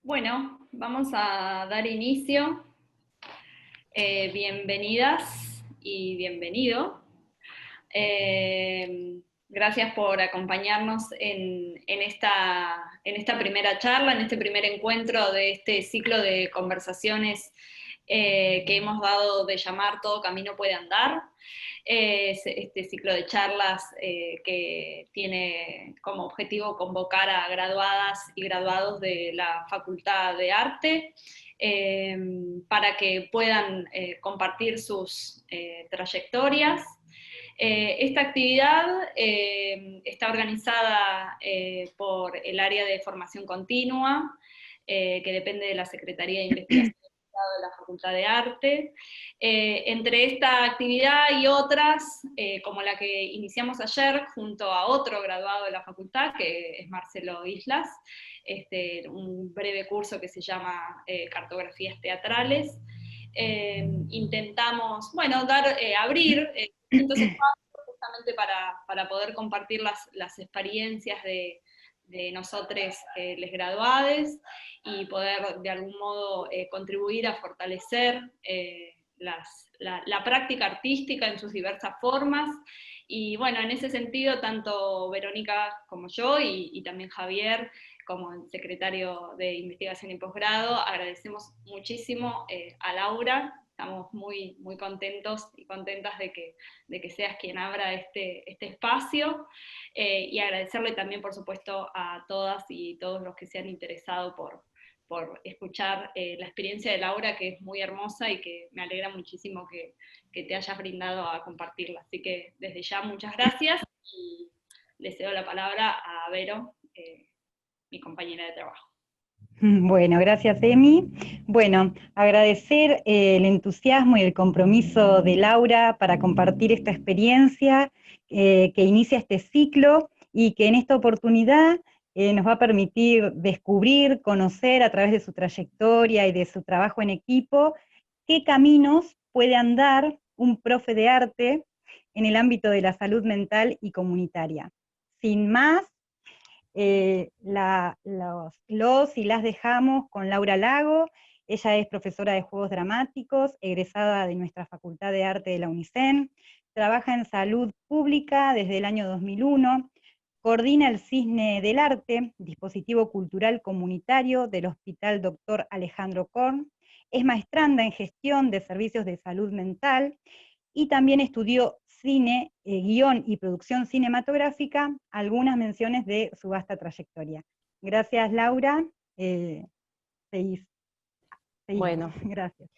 Bueno, vamos a dar inicio. Bienvenidas y bienvenido. Gracias por acompañarnos en esta primera charla, en este primer encuentro de este ciclo de conversaciones que hemos dado de llamar Todo Camino Puede Andar. Este ciclo de charlas que tiene como objetivo convocar a graduadas y graduados de la Facultad de Arte para que puedan compartir sus trayectorias. Esta actividad está organizada por el área de formación continua, que depende de la Secretaría de Investigación de la Facultad de Arte. Entre esta actividad y otras, como la que iniciamos ayer junto a otro graduado de la facultad, que es Marcelo Islas, un breve curso que se llama Cartografías Teatrales. Intentamos, bueno, abrir distintos espacios justamente para poder compartir las experiencias de nosotros, les graduades, y poder de algún modo contribuir a fortalecer la práctica artística en sus diversas formas. Y bueno, en ese sentido, tanto Verónica como yo, y también Javier, como el secretario de Investigación y Posgrado, agradecemos muchísimo a Laura. Estamos muy, muy contentos y contentas de que seas quien abra este espacio, y agradecerle también, por supuesto, a todas y todos los que se han interesado por escuchar la experiencia de Laura, que es muy hermosa y que me alegra muchísimo que te hayas brindado a compartirla. Así que desde ya muchas gracias, y le cedo la palabra a Vero, mi compañera de trabajo. Bueno, gracias, Emi. Bueno, agradecer el entusiasmo y el compromiso de Laura para compartir esta experiencia que inicia este ciclo y que en esta oportunidad nos va a permitir descubrir, conocer a través de su trayectoria y de su trabajo en equipo, qué caminos puede andar un profe de arte en el ámbito de la salud mental y comunitaria. Sin más, los y las dejamos con Laura Lago. Ella es profesora de juegos dramáticos, egresada de nuestra Facultad de Arte de la UNICEN, trabaja en salud pública desde el año 2001, coordina el Cisne del Arte, dispositivo cultural comunitario del Hospital Dr. Alejandro Korn, es maestranda en gestión de servicios de salud mental, y también estudió cine, guión y producción cinematográfica, algunas menciones de su vasta trayectoria. Gracias, Laura. Seguís. Bueno, gracias.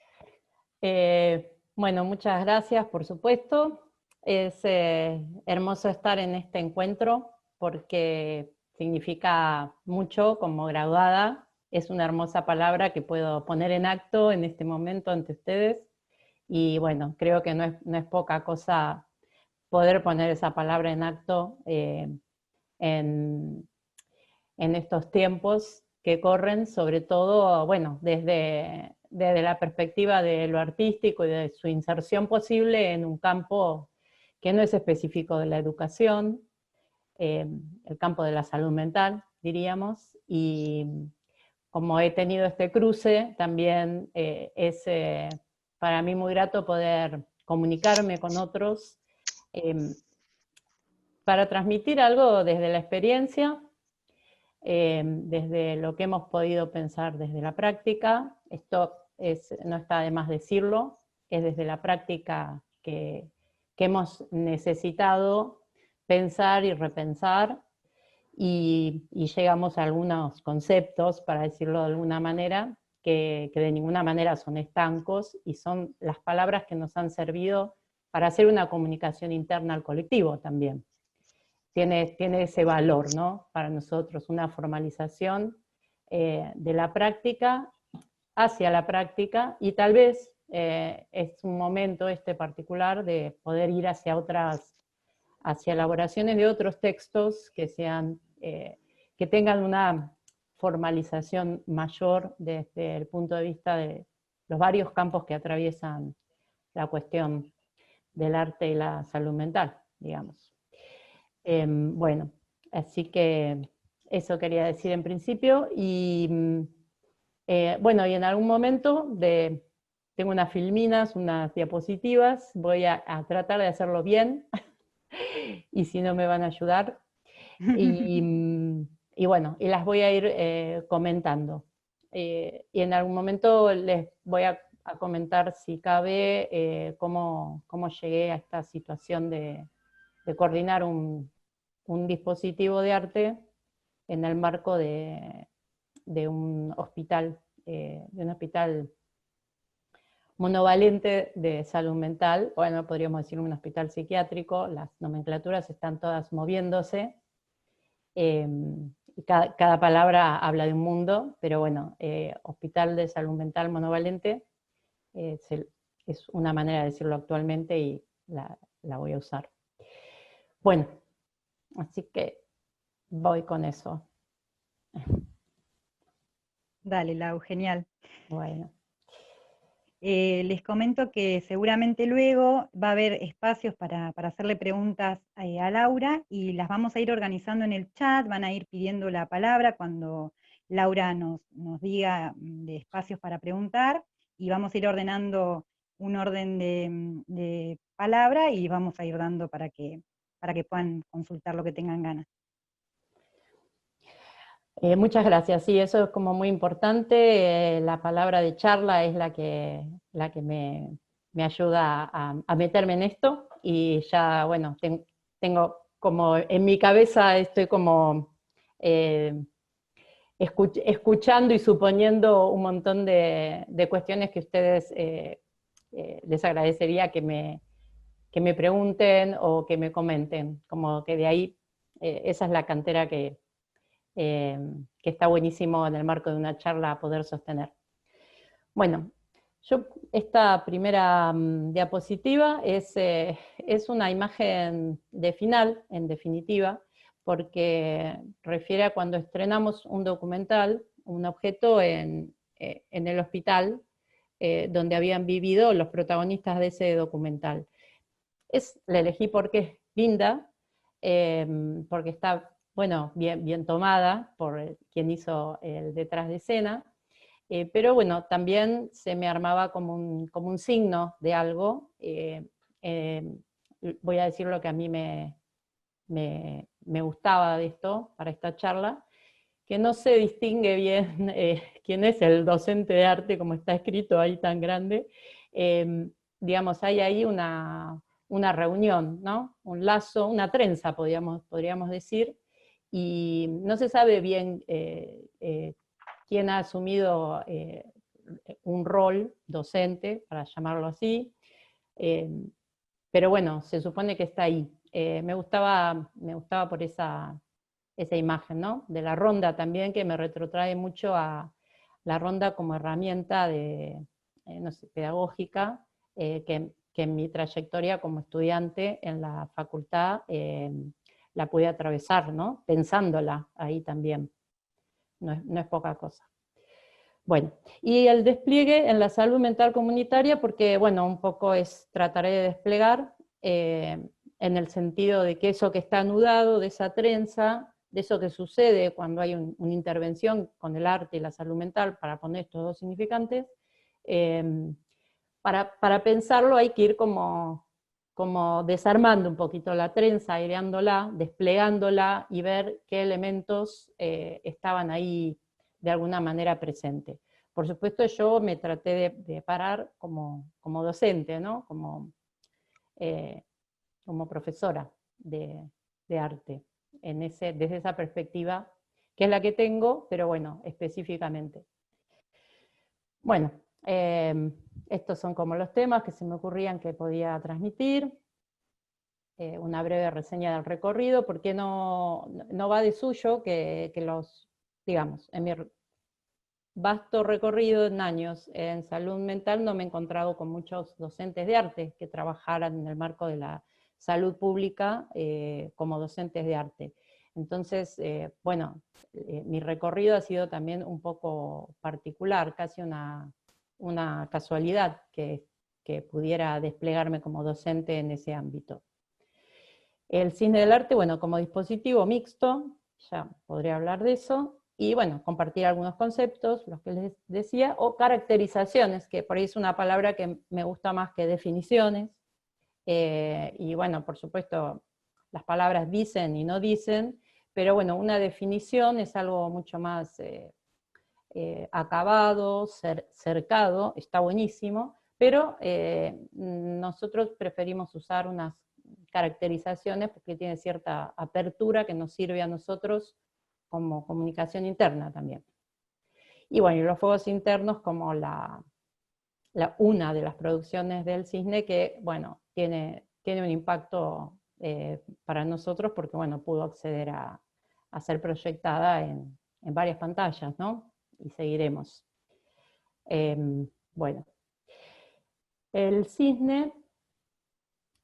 Bueno, muchas gracias, por supuesto. Es hermoso estar en este encuentro porque significa mucho como graduada. Es una hermosa palabra que puedo poner en acto en este momento ante ustedes. Y bueno, creo que no es poca cosa poder poner esa palabra en acto en estos tiempos que corren, sobre todo, bueno, desde la perspectiva de lo artístico y de su inserción posible en un campo que no es específico de la educación, el campo de la salud mental, diríamos, y como he tenido este cruce, también es para mí muy grato poder comunicarme con otros para transmitir algo desde la experiencia, desde lo que hemos podido pensar desde la práctica. Esto no está de más decirlo, es desde la práctica que hemos necesitado pensar y repensar, y llegamos a algunos conceptos, para decirlo de alguna manera, que de ninguna manera son estancos, y son las palabras que nos han servido para hacer una comunicación interna al colectivo también. Tiene ese valor, ¿no? Para nosotros, una formalización de la práctica hacia la práctica, y tal vez es un momento particular de poder ir hacia elaboraciones de otros textos que que tengan una formalización mayor desde el punto de vista de los varios campos que atraviesan la cuestión del arte y la salud mental, digamos. Bueno, así que eso quería decir en principio, y Bueno, y en algún momento tengo unas filminas, unas diapositivas, voy a tratar de hacerlo bien, y si no me van a ayudar. Y bueno, y las voy a ir comentando. Y en algún momento les voy a comentar, si cabe, cómo llegué a esta situación de coordinar un dispositivo de arte en el marco de un hospital, monovalente de salud mental. Bueno, podríamos decir un hospital psiquiátrico, las nomenclaturas están todas moviéndose, y cada palabra habla de un mundo, pero bueno, hospital de salud mental monovalente es una manera de decirlo actualmente, y la voy a usar. Bueno, así que voy con eso. Dale, Lau, genial. Bueno. Les comento que seguramente luego va a haber espacios para hacerle preguntas a Laura, y las vamos a ir organizando en el chat, van a ir pidiendo la palabra cuando Laura nos diga de espacios para preguntar, y vamos a ir ordenando un orden de palabra, y vamos a ir dando para que puedan consultar lo que tengan ganas. Muchas gracias, sí, eso es como muy importante. La palabra de charla es la que me ayuda a meterme en esto, y ya, bueno, tengo como en mi cabeza, estoy como escuchando y suponiendo un montón de cuestiones que ustedes les agradecería que me pregunten o que me comenten, como que de ahí, esa es la cantera que está buenísimo en el marco de una charla poder sostener. Bueno, esta primera diapositiva es una imagen de final, en definitiva, porque refiere a cuando estrenamos un documental, un objeto en el hospital donde habían vivido los protagonistas de ese documental. La elegí porque es linda, porque está, bueno, bien tomada por quien hizo el detrás de escena, pero bueno, también se me armaba como un signo de algo. Voy a decir lo que a mí me gustaba de esto, para esta charla, que no se distingue bien quién es el docente de arte, como está escrito ahí tan grande. Digamos, hay ahí una reunión, ¿no? Un lazo, una trenza, podríamos decir, y no se sabe bien quién ha asumido un rol docente, para llamarlo así, pero bueno, se supone que está ahí. Me gustaba por esa imagen, ¿no? De la ronda también, que me retrotrae mucho a la ronda como herramienta no sé, pedagógica, que en mi trayectoria como estudiante en la facultad la pude atravesar, ¿no? Pensándola ahí también. No es poca cosa. Bueno, y el despliegue en la salud mental comunitaria, porque, bueno, un poco trataré de desplegar en el sentido de que eso que está anudado, de esa trenza, de eso que sucede cuando hay una intervención con el arte y la salud mental, para poner estos dos significantes, para pensarlo hay que ir como desarmando un poquito la trenza, aireándola, desplegándola, y ver qué elementos estaban ahí de alguna manera presente. Por supuesto, yo me traté de parar como docente, ¿no? Como profesora de arte, desde esa perspectiva, que es la que tengo, pero bueno, específicamente. Bueno, estos son como los temas que se me ocurrían que podía transmitir. Una breve reseña del recorrido, porque no va de suyo que digamos, en mi vasto recorrido en años en salud mental no me he encontrado con muchos docentes de arte que trabajaran en el marco de la salud pública como docentes de arte. Entonces, bueno, mi recorrido ha sido también un poco particular, casi una casualidad que pudiera desplegarme como docente en ese ámbito. El cine del arte, bueno, como dispositivo mixto, ya podría hablar de eso, y bueno, compartir algunos conceptos, los que les decía, o caracterizaciones, que por ahí es una palabra que me gusta más que definiciones, y bueno, por supuesto, las palabras dicen y no dicen, pero bueno, una definición es algo mucho más acabado, cercado, está buenísimo, pero nosotros preferimos usar unas caracterizaciones porque tiene cierta apertura que nos sirve a nosotros como comunicación interna también. Y bueno, y los fuegos internos como una de las producciones del Cisne que, bueno, tiene un impacto para nosotros porque, bueno, pudo acceder a ser proyectada en varias pantallas, ¿no? Y seguiremos. Bueno, el Cisne,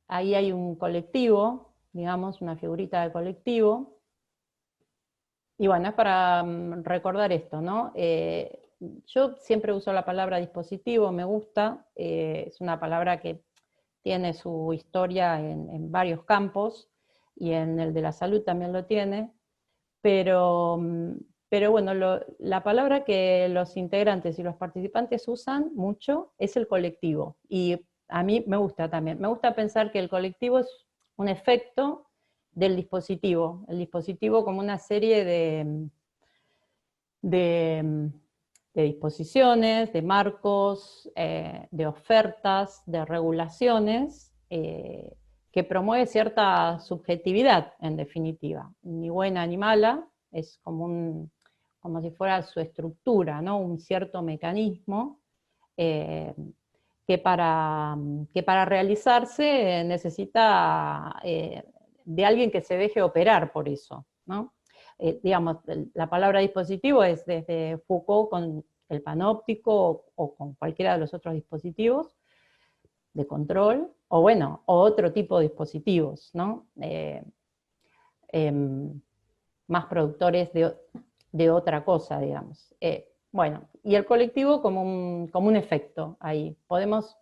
ahí hay un colectivo, digamos, una figurita de colectivo, y bueno, es para recordar esto, ¿no? Yo siempre uso la palabra dispositivo, me gusta, es una palabra que tiene su historia en varios campos, y en el de la salud también lo tiene, pero bueno, la palabra que los integrantes y los participantes usan mucho es el colectivo, y a mí me gusta también. Me gusta pensar que el colectivo es un efecto del dispositivo, el dispositivo como una serie de disposiciones, de marcos, de ofertas, de regulaciones, que promueve cierta subjetividad, en definitiva, ni buena ni mala, es como si fuera su estructura, ¿no? Un cierto mecanismo que para realizarse necesita de alguien que se deje operar por eso, ¿no? Digamos, la palabra dispositivo es desde Foucault con el panóptico o con cualquiera de los otros dispositivos de control, o bueno, o otro tipo de dispositivos, ¿no? Más productores de otra cosa, digamos. Bueno, y el colectivo como un efecto ahí. Podemos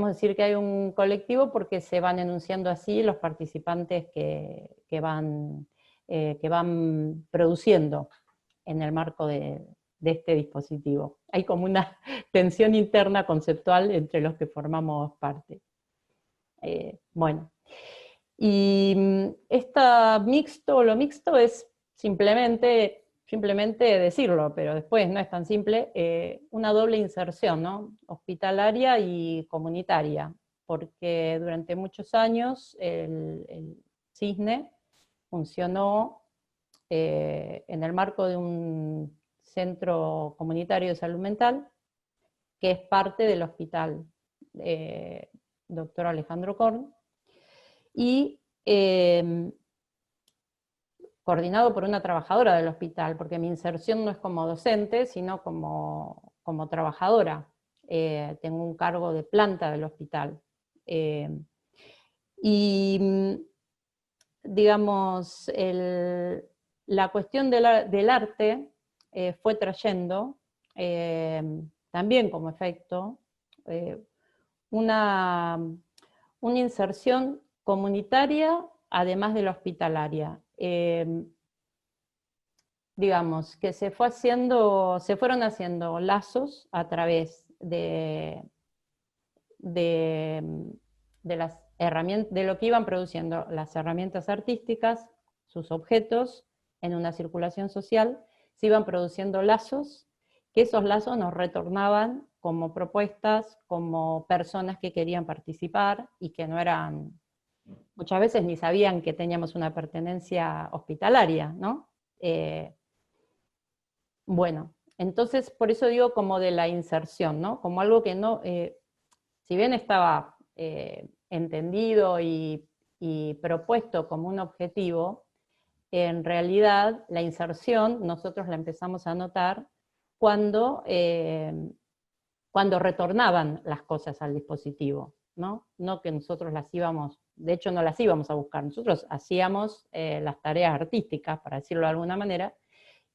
decir que hay un colectivo porque se van enunciando así los participantes que van produciendo en el marco de este dispositivo. Hay como una tensión interna conceptual entre los que formamos parte. Bueno, y lo mixto es simplemente decirlo, pero después no es tan simple, una doble inserción, ¿no? Hospitalaria y comunitaria, porque durante muchos años el Cisne funcionó en el marco de un centro comunitario de salud mental, que es parte del hospital Dr. Alejandro Korn, y coordinado por una trabajadora del hospital, porque mi inserción no es como docente, sino como trabajadora. Tengo un cargo de planta del hospital. Y digamos, la cuestión del arte fue trayendo, también como efecto, una inserción comunitaria además de la hospitalaria. Digamos, que se fueron haciendo lazos a través de las herramientas, de lo que iban produciendo las herramientas artísticas, sus objetos, en una circulación social, se iban produciendo lazos, que esos lazos nos retornaban como propuestas, como personas que querían participar y que no eran, muchas veces ni sabían que teníamos una pertenencia hospitalaria, ¿no? Bueno, entonces por eso digo como de la inserción, ¿no? Como algo que no, si bien estaba entendido y propuesto como un objetivo, en realidad la inserción nosotros la empezamos a notar cuando retornaban las cosas al dispositivo, ¿no? No que nosotros las íbamos, de hecho no las íbamos a buscar, nosotros hacíamos las tareas artísticas, para decirlo de alguna manera,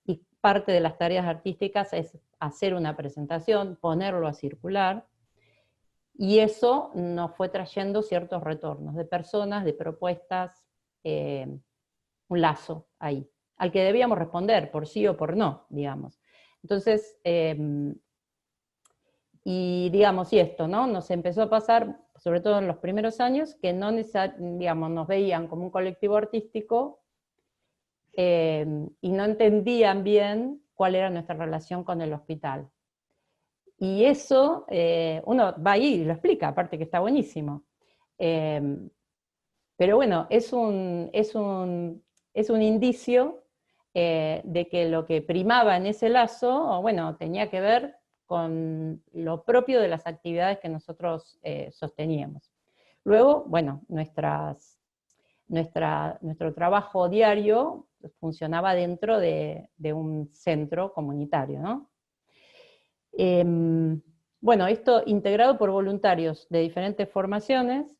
y parte de las tareas artísticas es hacer una presentación, ponerlo a circular, y eso nos fue trayendo ciertos retornos de personas, de propuestas, un lazo ahí. al que debíamos responder por sí o por no, digamos. Entonces, y digamos, y esto, ¿no? Nos empezó a pasar, sobre todo en los primeros años, que no digamos, nos veían como un colectivo artístico y no entendían bien cuál era nuestra relación con el hospital. Y eso, uno va ahí y lo explica, aparte que está buenísimo. Pero bueno, es un indicio de que lo que primaba en ese lazo, bueno, tenía que ver con lo propio de las actividades que nosotros sosteníamos. Luego, bueno, nuestro trabajo diario funcionaba dentro de un centro comunitario, ¿no? Bueno, esto integrado por voluntarios de diferentes formaciones.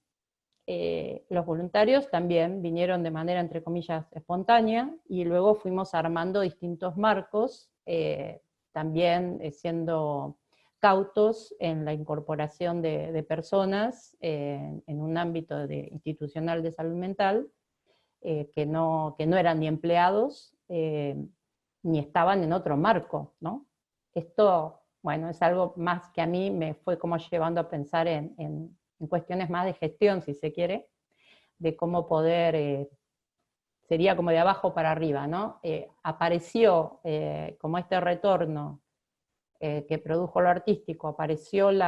Los voluntarios también vinieron de manera, entre comillas, espontánea, y luego fuimos armando distintos marcos, también siendo cautos en la incorporación de personas en un ámbito institucional de salud mental, que no eran ni empleados, ni estaban en otro marco, ¿no? Esto, bueno, es algo más que a mí me fue como llevando a pensar en cuestiones más de gestión, si se quiere, de cómo poder, sería como de abajo para arriba, ¿no? Apareció como este retorno que produjo lo artístico, aparecieron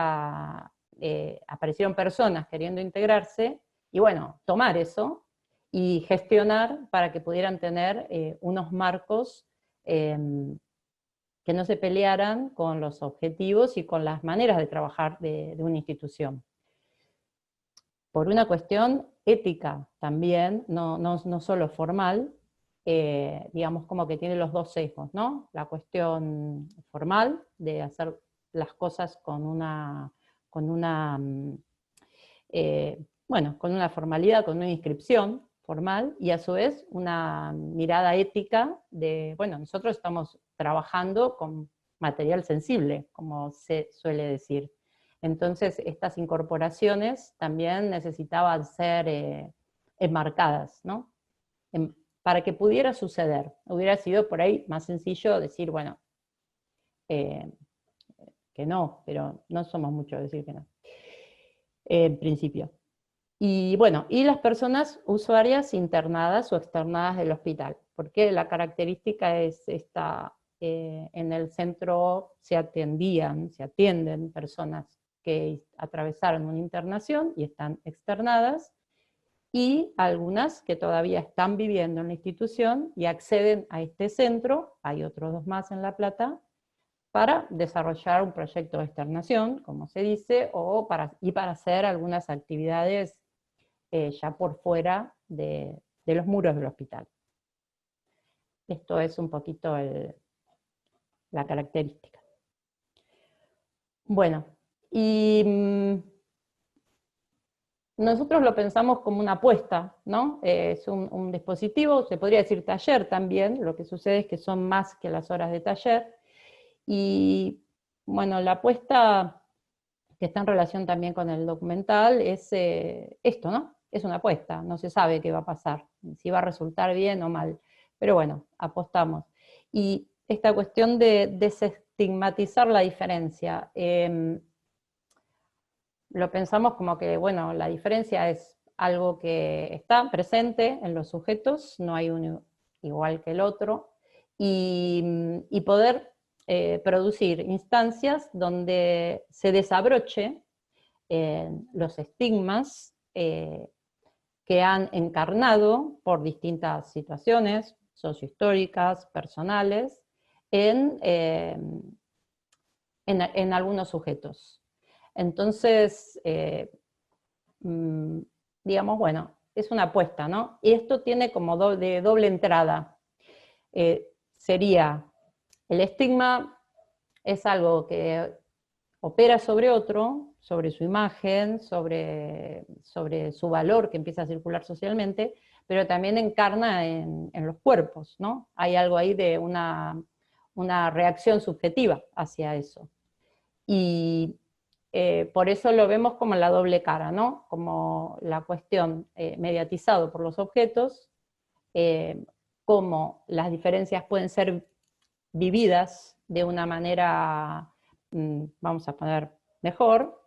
personas queriendo integrarse, y bueno, tomar eso y gestionar para que pudieran tener unos marcos que no se pelearan con los objetivos y con las maneras de trabajar de una institución. Por una cuestión ética también, no solo formal, digamos como que tiene los dos sesgos, ¿no? La cuestión formal, de hacer las cosas con una formalidad, con una inscripción formal, y a su vez una mirada ética de, bueno, nosotros estamos trabajando con material sensible, como se suele decir. Entonces, estas incorporaciones también necesitaban ser enmarcadas, ¿no? Para que pudiera suceder. Hubiera sido por ahí más sencillo decir, bueno, que no, pero no somos muchos decir que no, en principio. Y bueno, y las personas usuarias internadas o externadas del hospital, porque la característica es esta, en el centro se atienden personas que atravesaron una internación y están externadas, y algunas que todavía están viviendo en la institución y acceden a este centro, hay otros 2 más en La Plata, para desarrollar un proyecto de externación, como se dice, para hacer algunas actividades ya por fuera de los muros del hospital. Esto es un poquito la característica. Bueno, y nosotros lo pensamos como una apuesta, ¿no? Es un dispositivo, se podría decir taller también, lo que sucede es que son más que las horas de taller, y bueno, la apuesta que está en relación también con el documental es esto, ¿no? Es una apuesta, no se sabe qué va a pasar, si va a resultar bien o mal, pero bueno, apostamos. Y esta cuestión de desestigmatizar la diferencia, lo pensamos como que, bueno, la diferencia es algo que está presente en los sujetos, no hay uno igual que el otro, y poder producir instancias donde se desabroche los estigmas que han encarnado por distintas situaciones sociohistóricas, personales, en algunos sujetos. Entonces, digamos, bueno, es una apuesta, ¿no? Y esto tiene como de doble entrada. Sería, el estigma es algo que opera sobre otro, sobre su imagen, sobre su valor que empieza a circular socialmente, pero también encarna en los cuerpos, ¿no? Hay algo ahí de una reacción subjetiva hacia eso. Y por eso lo vemos como la doble cara, ¿no? Como la cuestión mediatizado por los objetos, cómo las diferencias pueden ser vividas de una manera, vamos a poner, mejor,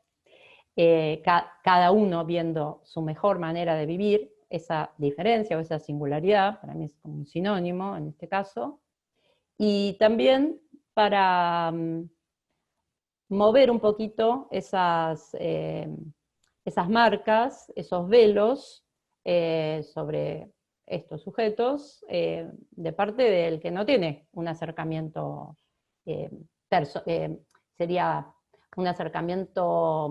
cada uno viendo su mejor manera de vivir, esa diferencia o esa singularidad, para mí es como un sinónimo en este caso, y también para mover un poquito esas marcas, esos velos sobre estos sujetos de parte del que no tiene un acercamiento, sería un acercamiento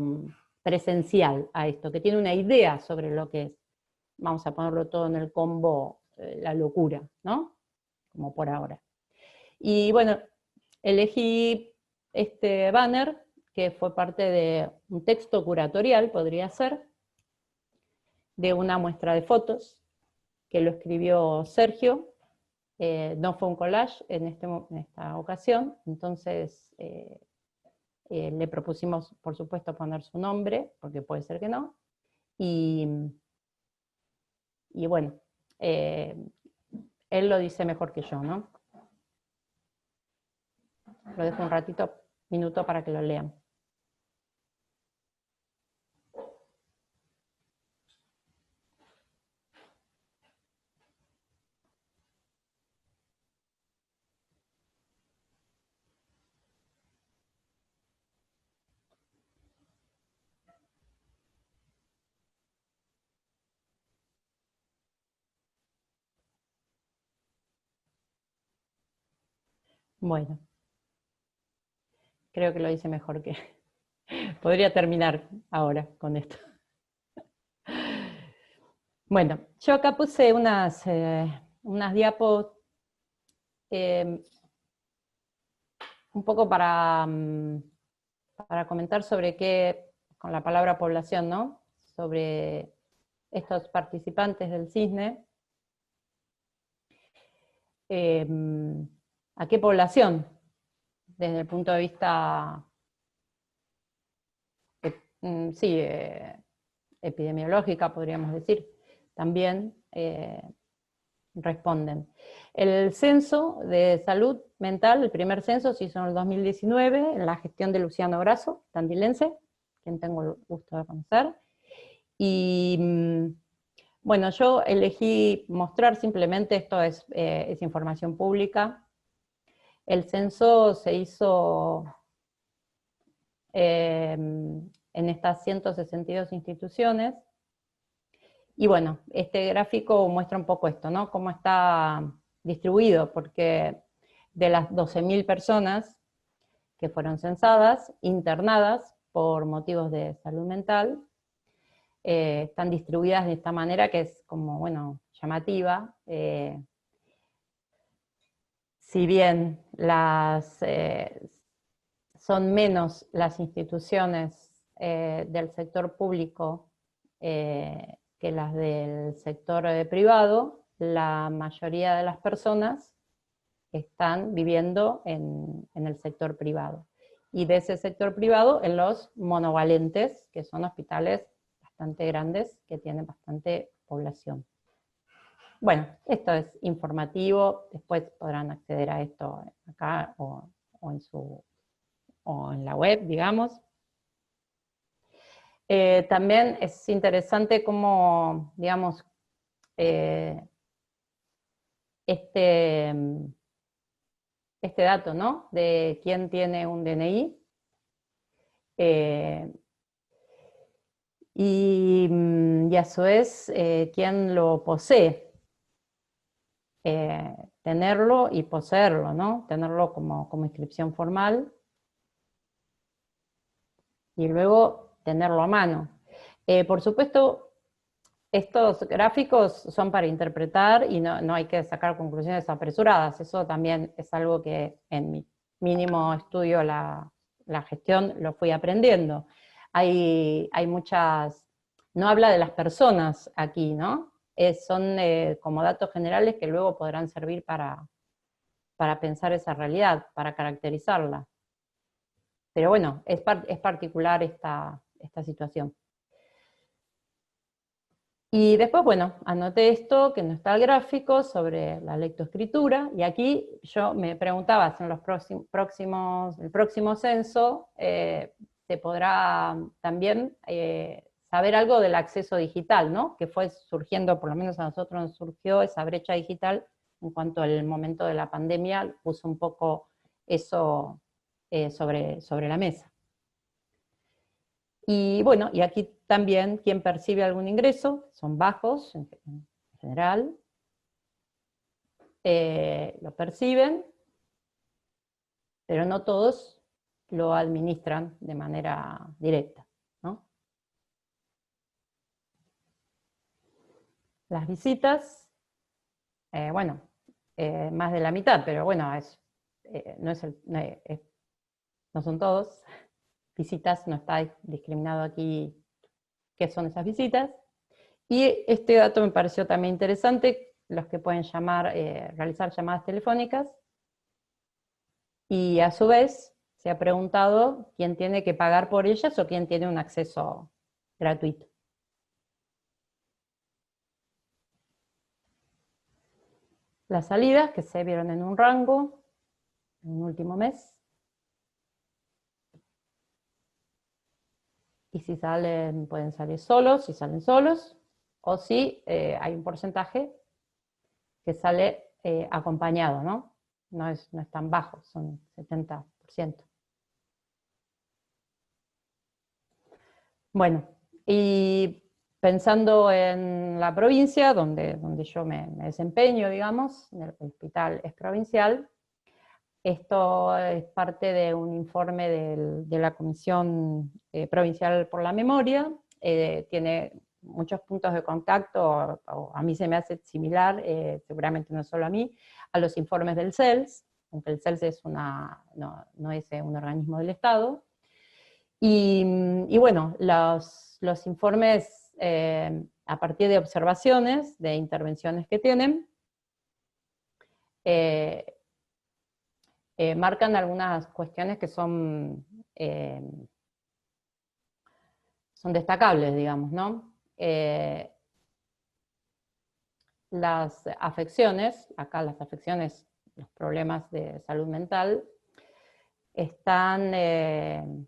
presencial a esto, que tiene una idea sobre lo que es, vamos a ponerlo todo en el combo, la locura, ¿no? Como por ahora. Y bueno, elegí este banner, que fue parte de un texto curatorial, podría ser, de una muestra de fotos, que lo escribió Sergio, no fue un collage en esta ocasión, entonces le propusimos, por supuesto, poner su nombre, porque puede ser que no, y bueno, él lo dice mejor que yo, ¿no? Lo dejo un minuto para que lo lean. Bueno, creo que lo dice mejor que... Podría terminar ahora con esto. Bueno, yo acá puse unas diapos un poco para comentar sobre qué, con la palabra población, ¿no? Sobre estos participantes del CISNE. ¿A qué población? Desde el punto de vista, epidemiológica, podríamos decir, también responden. El censo de salud mental, el primer censo se hizo en el 2019, en la gestión de Luciano Grasso, tandilense, quien tengo el gusto de conocer. Y bueno, yo elegí mostrar simplemente, esto es información pública. El censo se hizo en estas 162 instituciones. Y bueno, este gráfico muestra un poco esto, ¿no? Cómo está distribuido, porque de las 12.000 personas que fueron censadas, internadas por motivos de salud mental, están distribuidas de esta manera que es como, bueno, llamativa. Si bien son menos las instituciones del sector público que las del sector privado, la mayoría de las personas están viviendo en el sector privado. Y de ese sector privado en los monovalentes, que son hospitales bastante grandes, que tienen bastante población. Bueno, esto es informativo, después podrán acceder a esto acá o en la web, digamos. También es interesante cómo, digamos, este dato, ¿no? De quién tiene un DNI. Y a su vez, quién lo posee. Tenerlo y poseerlo, ¿no? Tenerlo como inscripción formal y luego tenerlo a mano. Por supuesto, estos gráficos son para interpretar y no hay que sacar conclusiones apresuradas. Eso también es algo que en mi mínimo estudio la gestión lo fui aprendiendo. Hay muchas... No habla de las personas aquí, ¿no? Son como datos generales que luego podrán servir para pensar esa realidad, para caracterizarla. Pero bueno, es particular esta situación. Y después, bueno, anoté esto, que no está el gráfico, sobre la lectoescritura, y aquí yo me preguntaba si en los el próximo censo se podrá también saber algo del acceso digital, ¿no? Que fue surgiendo, por lo menos a nosotros nos surgió esa brecha digital en cuanto al momento de la pandemia, puso un poco eso sobre la mesa. Y bueno, y aquí también quien percibe algún ingreso, son bajos en general, lo perciben, pero no todos lo administran de manera directa, ¿no? Las visitas, bueno, más de la mitad, pero bueno, no son todos. Visitas, no está discriminado aquí qué son esas visitas. Y este dato me pareció también interesante, los que pueden realizar llamadas telefónicas, y a su vez se ha preguntado quién tiene que pagar por ellas o quién tiene un acceso gratuito. Las salidas que se vieron en un rango en un último mes. Y si salen, pueden salir solos, si salen solos, o si hay un porcentaje que sale acompañado, ¿no? No es tan bajo, son 70%. Bueno, y pensando en la provincia, donde yo me desempeño, digamos, el hospital es provincial, esto es parte de un informe de la Comisión Provincial por la Memoria, tiene muchos puntos de contacto, o a mí se me hace similar, seguramente no solo a mí, a los informes del CELS, aunque el CELS no es un organismo del Estado. Y bueno, los informes, a partir de observaciones, de intervenciones que tienen, marcan algunas cuestiones que son destacables, digamos, ¿no? Las afecciones, acá las afecciones, los problemas de salud mental, están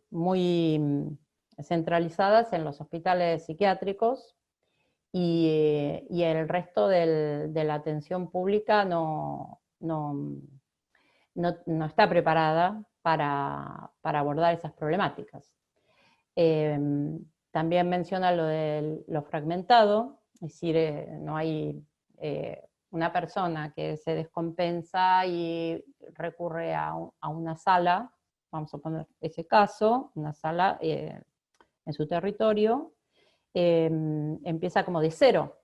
muy centralizadas en los hospitales psiquiátricos, y el resto de la atención pública no está preparada para abordar esas problemáticas. También menciona lo de lo fragmentado, es decir, no hay una persona que se descompensa y recurre a una sala, vamos a poner ese caso, una sala en su territorio, empieza como de cero.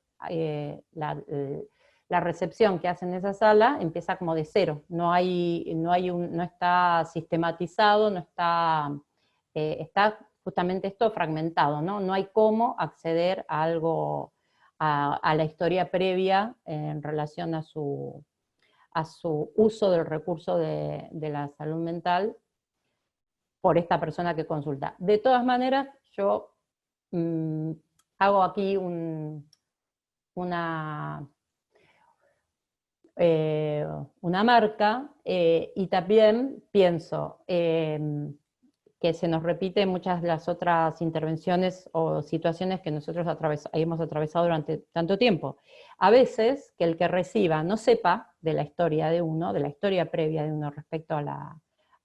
La recepción que hacen en esa sala empieza como de cero, no está sistematizado, no está, está justamente esto fragmentado, ¿no? No hay cómo acceder a algo, a la historia previa en relación a su uso del recurso de la salud mental por esta persona que consulta. De todas maneras, yo hago aquí una marca, y también pienso que se nos repite en muchas de las otras intervenciones o situaciones que nosotros hemos atravesado durante tanto tiempo. A veces, que el que reciba no sepa de la historia de uno, de la historia previa de uno respecto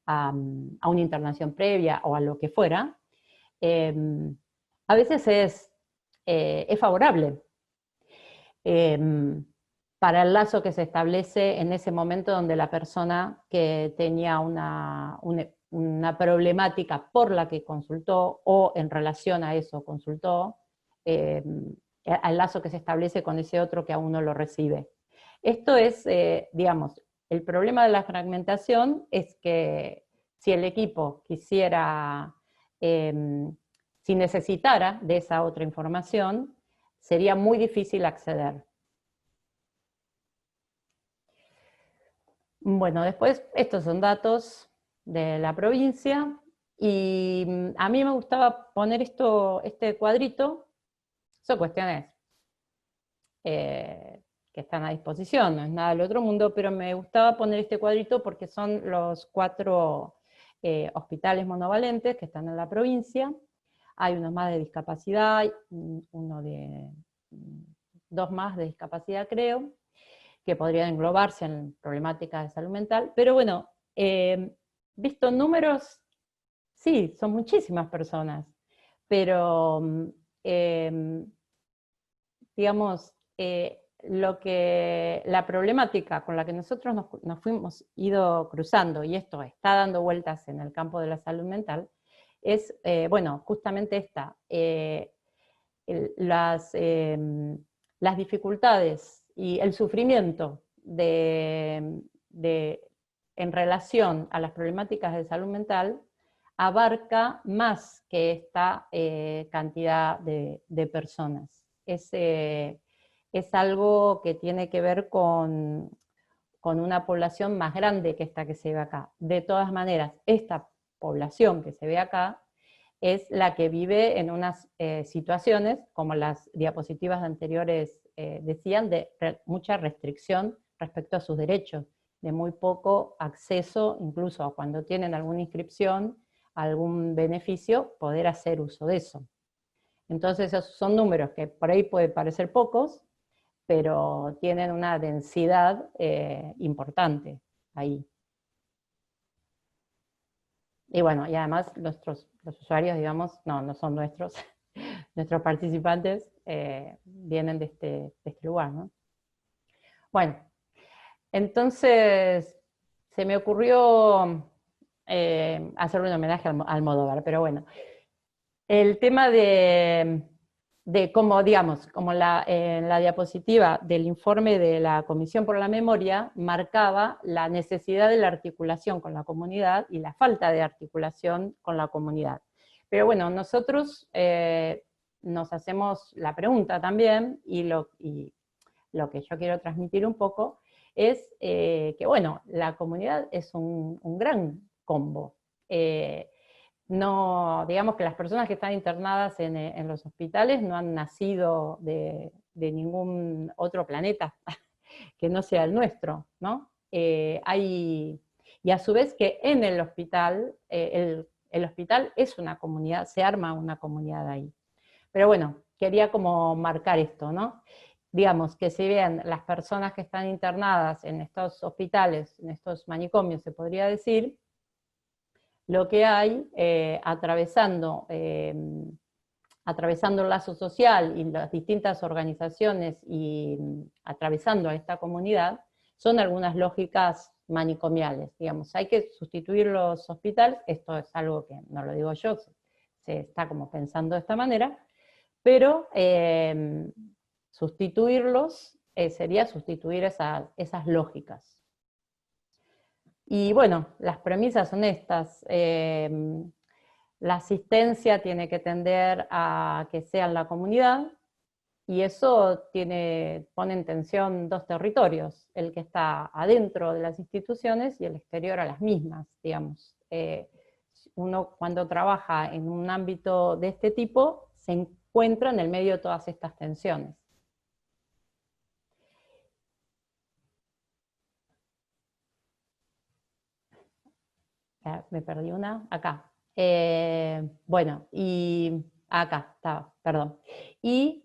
a una internación previa o a lo que fuera, a veces es favorable para el lazo que se establece en ese momento donde la persona que tenía una problemática por la que consultó o en relación a eso consultó, al lazo que se establece con ese otro que a uno lo recibe. Esto es, digamos, el problema de la fragmentación es que si el equipo quisiera, si necesitara de esa otra información, sería muy difícil acceder. Bueno, después, estos son datos de la provincia, y a mí me gustaba poner este cuadrito, son cuestiones que están a disposición, no es nada del otro mundo, pero me gustaba poner este cuadrito porque son los 4 hospitales monovalentes que están en la provincia. Hay unos más de discapacidad, dos más de discapacidad creo, que podrían englobarse en problemáticas de salud mental, pero bueno, visto en números, sí, son muchísimas personas, pero digamos, la problemática con la que nosotros nos fuimos ido cruzando, y esto está dando vueltas en el campo de la salud mental, es, bueno, justamente esta, las dificultades y el sufrimiento en relación a las problemáticas de salud mental abarca más que esta cantidad de personas. Es algo que tiene que ver con una población más grande que esta que se ve acá. De todas maneras, esta población que se ve acá es la que vive en unas situaciones, como las diapositivas anteriores decían, de mucha restricción respecto a sus derechos, de muy poco acceso, incluso cuando tienen alguna inscripción, algún beneficio, poder hacer uso de eso. Entonces esos son números que por ahí pueden parecer pocos, pero tienen una densidad importante ahí. Y bueno, y además los usuarios, digamos, no son nuestros, nuestros participantes vienen de este lugar, ¿no? Bueno, entonces se me ocurrió hacerle un homenaje al Almodóvar, pero bueno. El tema de cómo, digamos, como en la diapositiva del informe de la Comisión por la Memoria marcaba la necesidad de la articulación con la comunidad y la falta de articulación con la comunidad. Pero bueno, nosotros nos hacemos la pregunta también, y lo que yo quiero transmitir un poco es que, bueno, la comunidad es un gran combo. No, digamos que las personas que están internadas en los hospitales no han nacido de ningún otro planeta que no sea el nuestro, ¿no? Y a su vez que en el hospital, el hospital es una comunidad, se arma una comunidad ahí. Pero bueno, quería como marcar esto, ¿no? Digamos, que si bien las personas que están internadas en estos hospitales, en estos manicomios, se podría decir, lo que hay atravesando el lazo social y las distintas organizaciones y atravesando a esta comunidad, son algunas lógicas manicomiales, digamos. Hay que sustituir los hospitales, esto es algo que no lo digo yo, se está como pensando de esta manera, pero sustituirlos sería sustituir esas lógicas. Y bueno, las premisas son estas. La asistencia tiene que tender a que sea en la comunidad, y eso pone en tensión dos territorios, el que está adentro de las instituciones y el exterior a las mismas, digamos. Uno cuando trabaja en un ámbito de este tipo se encuentra en el medio de todas estas tensiones. Me perdí una, acá. Bueno, y acá estaba, perdón. Y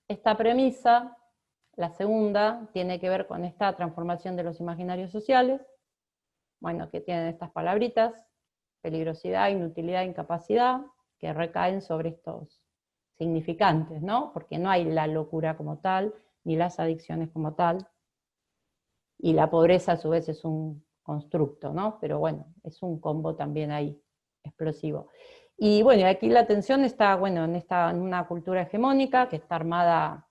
esta premisa, la segunda, tiene que ver con esta transformación de los imaginarios sociales, bueno, que tienen estas palabritas, peligrosidad, inutilidad, incapacidad, que recaen sobre estos significantes, ¿no? Porque no hay la locura como tal, ni las adicciones como tal, y la pobreza a su vez es un constructo, ¿no? Pero bueno, es un combo también ahí, explosivo. Y bueno, aquí la tensión está, bueno, en una cultura hegemónica que está armada,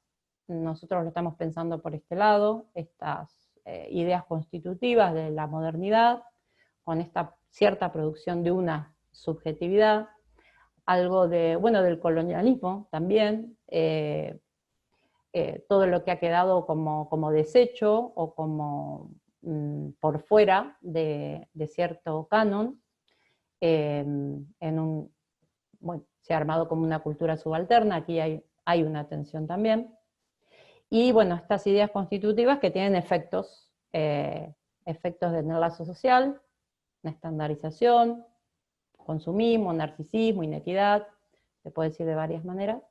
nosotros lo estamos pensando por este lado, estas ideas constitutivas de la modernidad, con esta cierta producción de una subjetividad, algo de, bueno, del colonialismo también, todo lo que ha quedado como desecho o como por fuera de cierto canon, bueno, se ha armado como una cultura subalterna, aquí hay una tensión también. Y bueno, estas ideas constitutivas que tienen efectos en el enlace social, una estandarización, consumismo, narcisismo, inequidad, se puede decir de varias maneras,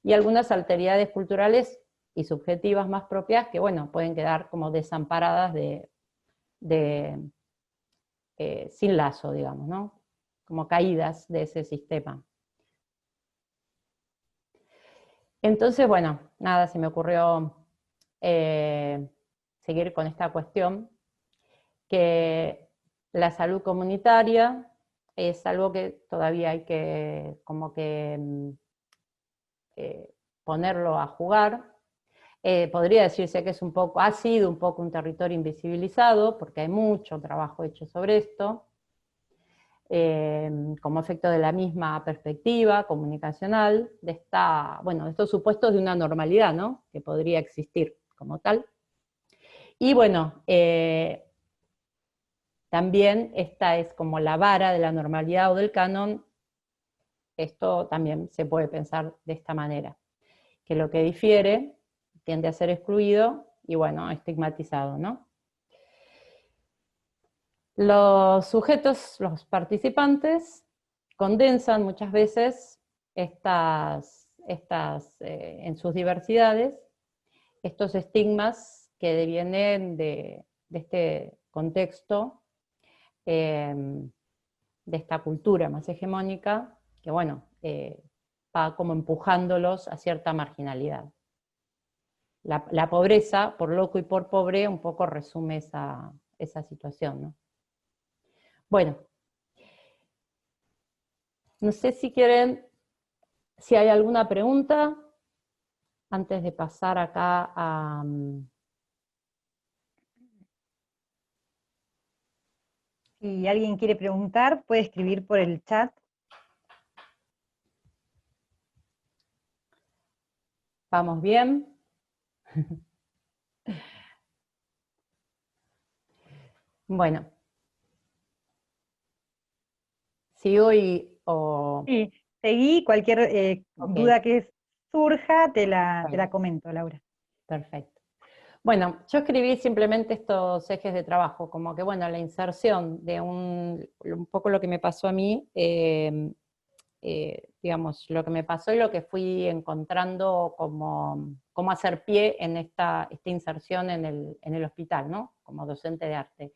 y algunas alteridades culturales y subjetivas más propias que, bueno, pueden quedar como desamparadas sin lazo, digamos, ¿no? Como caídas de ese sistema. Entonces, bueno, nada, se me ocurrió seguir con esta cuestión, que la salud comunitaria es algo que todavía hay que como que ponerlo a jugar. Podría decirse que es ha sido un poco un territorio invisibilizado, porque hay mucho trabajo hecho sobre esto, como efecto de la misma perspectiva comunicacional, de estos supuestos de una normalidad, ¿no?, que podría existir como tal. Y bueno, también esta es como la vara de la normalidad o del canon. Esto también se puede pensar de esta manera, que lo que difiere tiende a ser excluido y, bueno, estigmatizado, ¿no? Los sujetos, los participantes, condensan muchas veces en sus diversidades, estos estigmas que devienen de este contexto, de esta cultura más hegemónica, que, bueno, va como empujándolos a cierta marginalidad. La pobreza, por loco y por pobre, un poco resume esa situación, ¿no? Bueno, no sé si hay alguna pregunta antes de pasar acá a... Si alguien quiere preguntar, puede escribir por el chat. ¿Vamos bien? Bueno. ¿Sigo o...? Sí, seguí, cualquier Okay. duda que surja, te la comento, Laura. Perfecto. Bueno, yo escribí simplemente estos ejes de trabajo, como que, bueno, la inserción de un poco lo que me pasó a mí, digamos, lo que me pasó y lo que fui encontrando como hacer pie en esta inserción en el hospital, ¿no?, como docente de arte,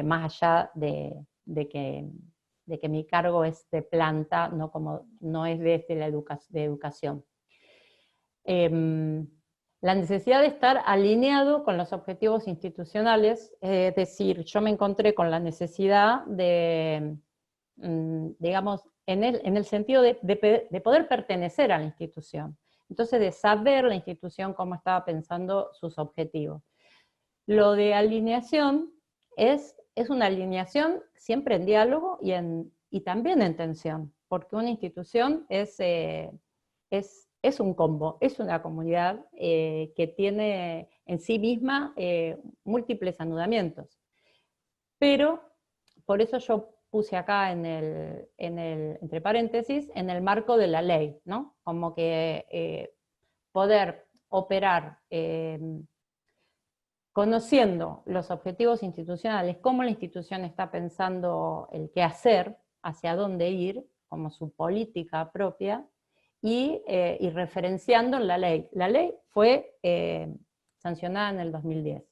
más allá de que mi cargo es de planta, no es desde la educación. La necesidad de estar alineado con los objetivos institucionales, es decir, yo me encontré con la necesidad de, digamos, en el sentido de poder pertenecer a la institución. Entonces, de saber la institución cómo estaba pensando sus objetivos. Lo de alineación es una alineación siempre en diálogo y también en tensión, porque una institución es un combo, es una comunidad que tiene en sí misma múltiples anudamientos. Pero, por eso yo puse acá entre paréntesis, en el marco de la ley, ¿no? Como que poder operar conociendo los objetivos institucionales, cómo la institución está pensando el qué hacer, hacia dónde ir, como su política propia, y referenciando la ley. La ley fue sancionada en el 2010.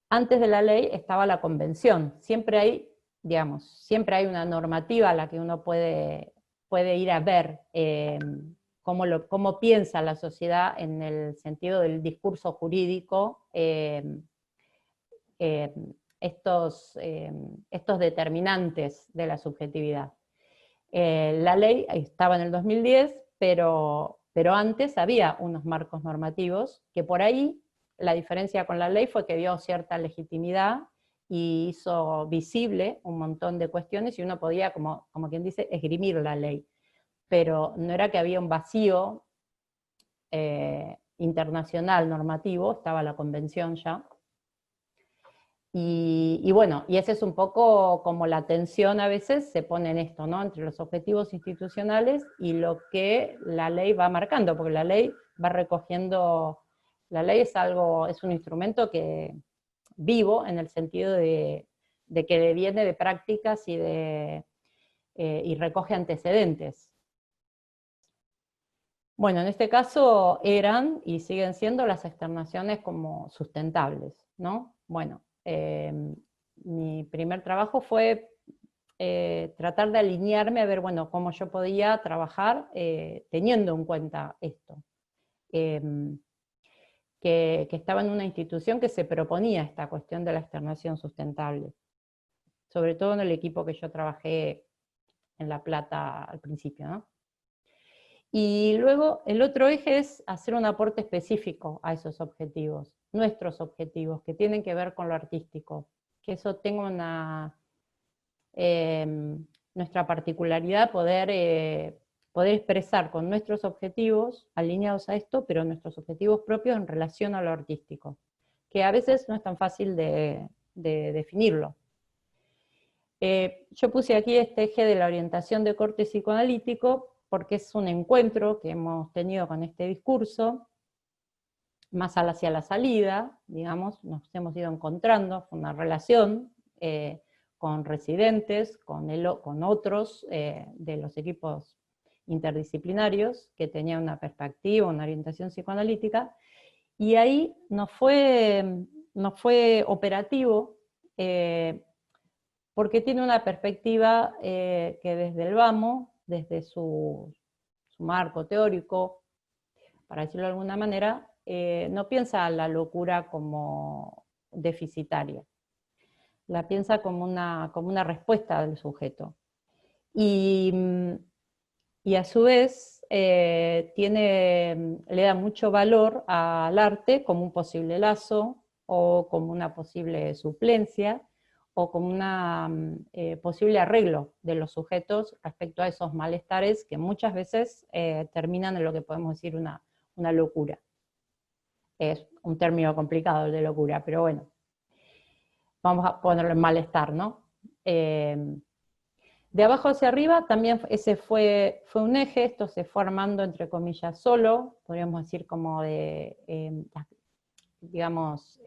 Antes de la ley estaba la convención. Siempre hay una normativa a la que uno puede ir a ver cómo piensa la sociedad en el sentido del discurso jurídico, estos determinantes de la subjetividad. La ley estaba en el 2010, pero antes había unos marcos normativos que por ahí la diferencia con la ley fue que dio cierta legitimidad y hizo visible un montón de cuestiones y uno podía, como quien dice, esgrimir la ley. Pero no era que había un vacío internacional normativo, estaba la convención ya. Y bueno, y ese es un poco como la tensión a veces se pone en esto, ¿no? Entre los objetivos institucionales y lo que la ley va marcando, porque la ley va recogiendo, la ley es algo, es un instrumento que vivo en el sentido de que deviene de prácticas y recoge antecedentes. Bueno, en este caso eran y siguen siendo las externaciones como sustentables, ¿no? Bueno, mi primer trabajo fue tratar de alinearme a ver, bueno, cómo yo podía trabajar teniendo en cuenta esto. Que estaba en una institución que se proponía esta cuestión de la externación sustentable, sobre todo en el equipo que yo trabajé en La Plata al principio, ¿no? Y luego el otro eje es hacer un aporte específico a esos objetivos, nuestros objetivos, que tienen que ver con lo artístico, que eso tenga una, nuestra particularidad, poder expresar con nuestros objetivos alineados a esto, pero nuestros objetivos propios en relación a lo artístico, que a veces no es tan fácil de definirlo. Yo puse aquí este eje de la orientación de corte psicoanalítico porque es un encuentro que hemos tenido con este discurso, más hacia la salida, digamos, nos hemos ido encontrando, fue una relación con residentes, con otros de los equipos interdisciplinarios que tenían una perspectiva, una orientación psicoanalítica, y ahí nos fue operativo porque tiene una perspectiva que desde el vamo, desde su marco teórico, para decirlo de alguna manera, no piensa la locura como deficitaria, la piensa como una respuesta del sujeto. Y a su vez le da mucho valor al arte como un posible lazo, o como una posible suplencia, o como un posible arreglo de los sujetos respecto a esos malestares que muchas veces terminan en lo que podemos decir una locura. Es un término complicado el de locura, pero bueno, vamos a ponerlo en malestar, ¿no? De abajo hacia arriba también ese fue un eje, esto se fue armando entre comillas solo, podríamos decir como de, digamos,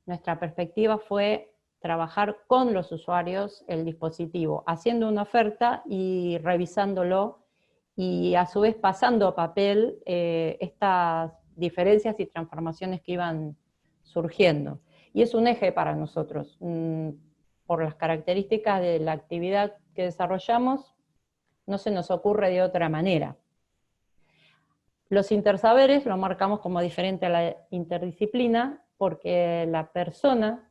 nuestra perspectiva fue trabajar con los usuarios el dispositivo, haciendo una oferta y revisándolo, y a su vez pasando a papel estas diferencias y transformaciones que iban surgiendo. Y es un eje para nosotros, por las características de la actividad que desarrollamos, no se nos ocurre de otra manera. Los intersaberes lo marcamos como diferente a la interdisciplina, porque la persona,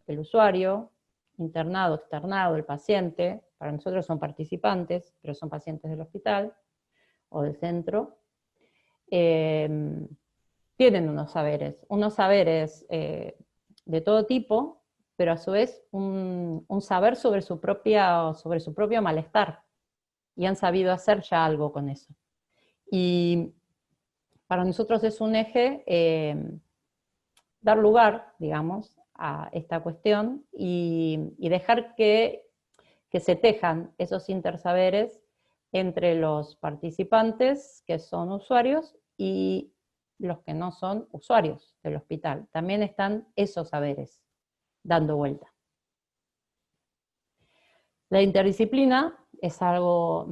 el usuario, internado, externado, el paciente, para nosotros son participantes, pero son pacientes del hospital o del centro, tienen unos saberes de todo tipo, pero a su vez un saber sobre su propio malestar, y han sabido hacer ya algo con eso. Y para nosotros es un eje dar lugar, digamos, a esta cuestión y dejar que se tejan esos intersaberes entre los participantes que son usuarios y los que no son usuarios del hospital. También están esos saberes dando vuelta. La interdisciplina es algo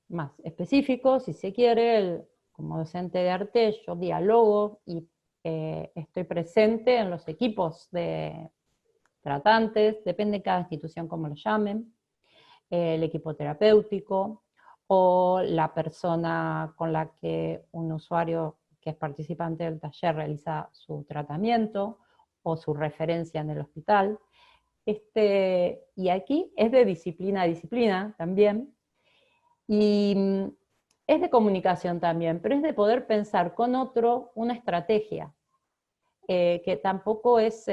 más específico, si se quiere. Como docente de arte yo dialogo y estoy presente en los equipos de tratantes, depende de cada institución cómo lo llamen, el equipo terapéutico, o la persona con la que un usuario que es participante del taller realiza su tratamiento, o su referencia en el hospital. Y aquí es de disciplina a disciplina también, y es de comunicación también, pero es de poder pensar con otro una estrategia, que tampoco es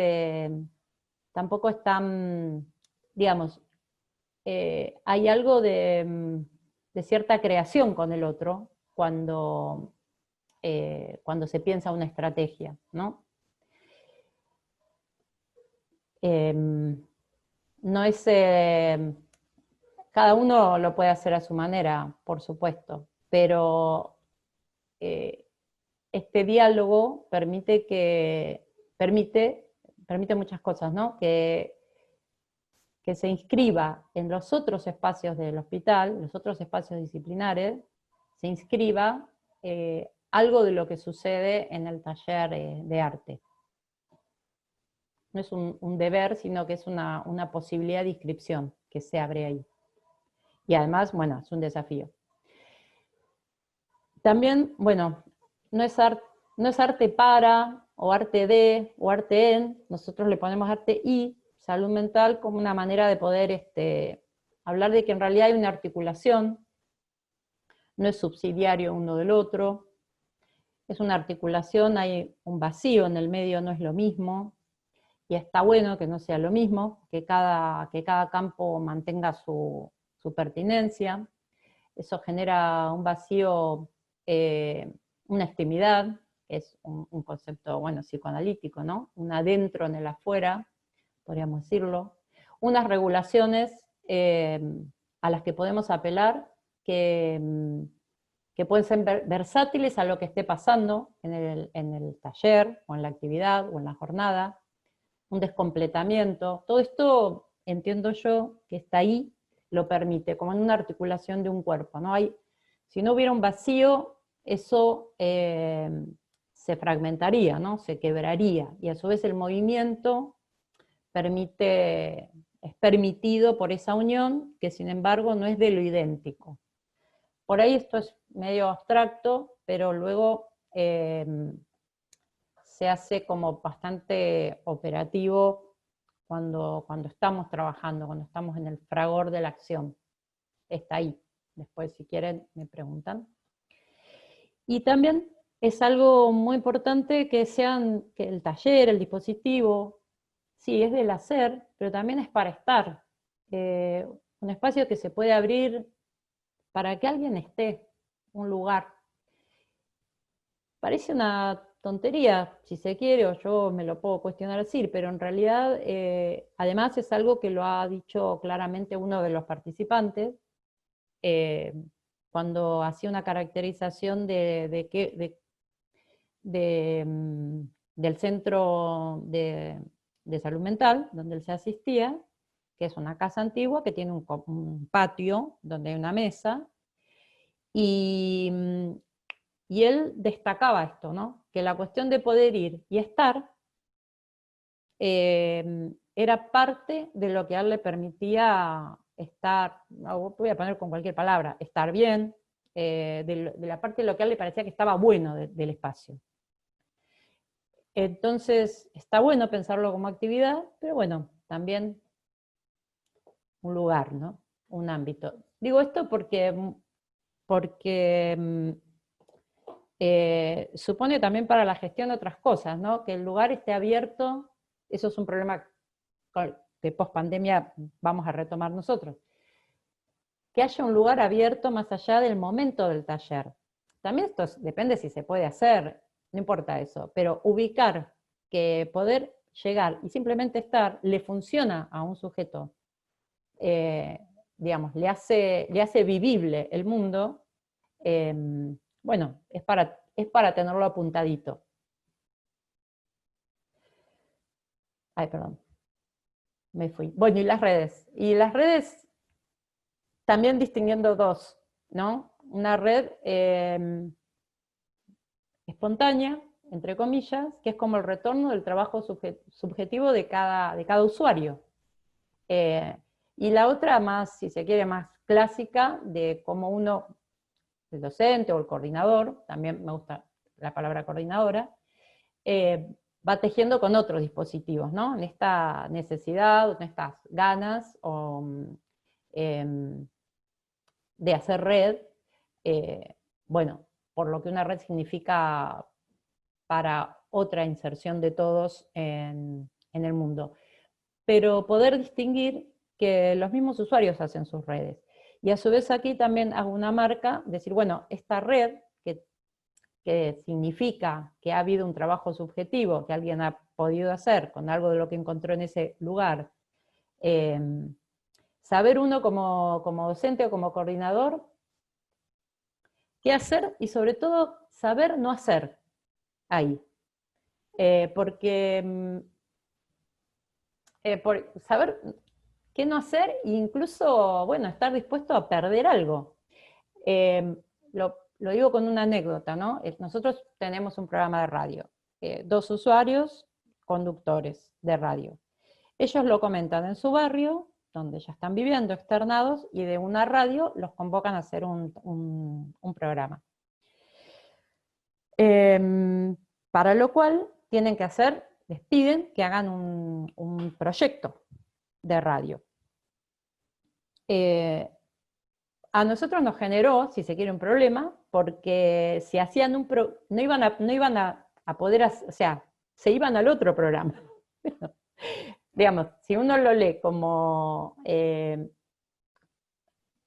tan, digamos, hay algo de cierta creación con el otro cuando se piensa una estrategia, ¿no? no es, cada uno lo puede hacer a su manera, por supuesto, pero este diálogo permite muchas cosas, ¿no? Que se inscriba en los otros espacios del hospital, los otros espacios disciplinares, se inscriba algo de lo que sucede en el taller de arte. No es un deber, sino que es una posibilidad de inscripción que se abre ahí. Y además, bueno, es un desafío. También, bueno, no es arte para, o arte de, o arte en, nosotros le ponemos arte y salud mental como una manera de poder hablar de que en realidad hay una articulación, no es subsidiario uno del otro, es una articulación, hay un vacío en el medio, no es lo mismo, y está bueno que no sea lo mismo, que cada campo mantenga su pertinencia. Eso genera un vacío, una extimidad, que es un concepto, bueno, psicoanalítico, ¿no? Un adentro en el afuera, podríamos decirlo. Unas regulaciones a las que podemos apelar, que pueden ser versátiles a lo que esté pasando en el taller, o en la actividad, o en la jornada, un descompletamiento. Todo esto, entiendo yo, que está ahí, lo permite, como en una articulación de un cuerpo, ¿no? Si no hubiera un vacío, eso se fragmentaría, ¿no? Se quebraría, y a su vez el movimiento es permitido por esa unión, que sin embargo no es de lo idéntico. Por ahí esto es medio abstracto, pero luego se hace como bastante operativo cuando estamos trabajando, cuando estamos en el fragor de la acción. Está ahí. Después, si quieren, me preguntan. Y también es algo muy importante que el taller, el dispositivo, sí, es del hacer, pero también es para estar. Un espacio que se puede abrir para que alguien esté, un lugar. Parece una tontería, si se quiere, o yo me lo puedo cuestionar así, pero en realidad, además es algo que lo ha dicho claramente uno de los participantes, cuando hacía una caracterización del centro de salud mental, donde él se asistía, que es una casa antigua que tiene un patio donde hay una mesa, y él destacaba esto, ¿no? Que la cuestión de poder ir y estar era parte de lo que a él le permitía estar, no, voy a poner con cualquier palabra, estar bien, de la parte de lo que a él le parecía que estaba bueno del espacio. Entonces, está bueno pensarlo como actividad, pero bueno, también un lugar, ¿no? Un ámbito. Digo esto porque supone también para la gestión de otras cosas, ¿no? Que el lugar esté abierto, eso es un problema que post pandemia vamos a retomar nosotros. Que haya un lugar abierto más allá del momento del taller. También esto depende si se puede hacer, no importa eso, pero ubicar que poder llegar y simplemente estar le funciona a un sujeto, digamos, le hace vivible el mundo, bueno, es para tenerlo apuntadito. Ay, perdón, me fui. Bueno, y las redes. Y las redes, también distinguiendo dos, ¿no? Una red espontánea, entre comillas, que es como el retorno del trabajo subjetivo de cada usuario. Y la otra más, si se quiere, más clásica, de cómo uno, el docente o el coordinador, también me gusta la palabra coordinadora, va tejiendo con otros dispositivos, ¿no? En esta necesidad, en estas ganas de hacer red, bueno, por lo que una red significa para otra inserción de todos en el mundo. Pero poder distinguir que los mismos usuarios hacen sus redes. Y a su vez aquí también hago una marca, decir, bueno, esta red, que que significa que ha habido un trabajo subjetivo que alguien ha podido hacer con algo de lo que encontró en ese lugar, saber uno como docente o como coordinador qué hacer y sobre todo saber no hacer ahí. Porque por saber qué no hacer e incluso, bueno, estar dispuesto a perder algo. Lo digo con una anécdota, ¿no? Nosotros tenemos un programa de radio, 2 usuarios, conductores de radio. Ellos lo comentan en su barrio, donde ya están viviendo, externados, y de una radio los convocan a hacer un programa. Para lo cual tienen que hacer, les piden que hagan un proyecto de radio. A nosotros nos generó, si se quiere, un problema, porque si hacían no iban a poder, o sea, se iban al otro programa. Digamos, si uno lo lee como,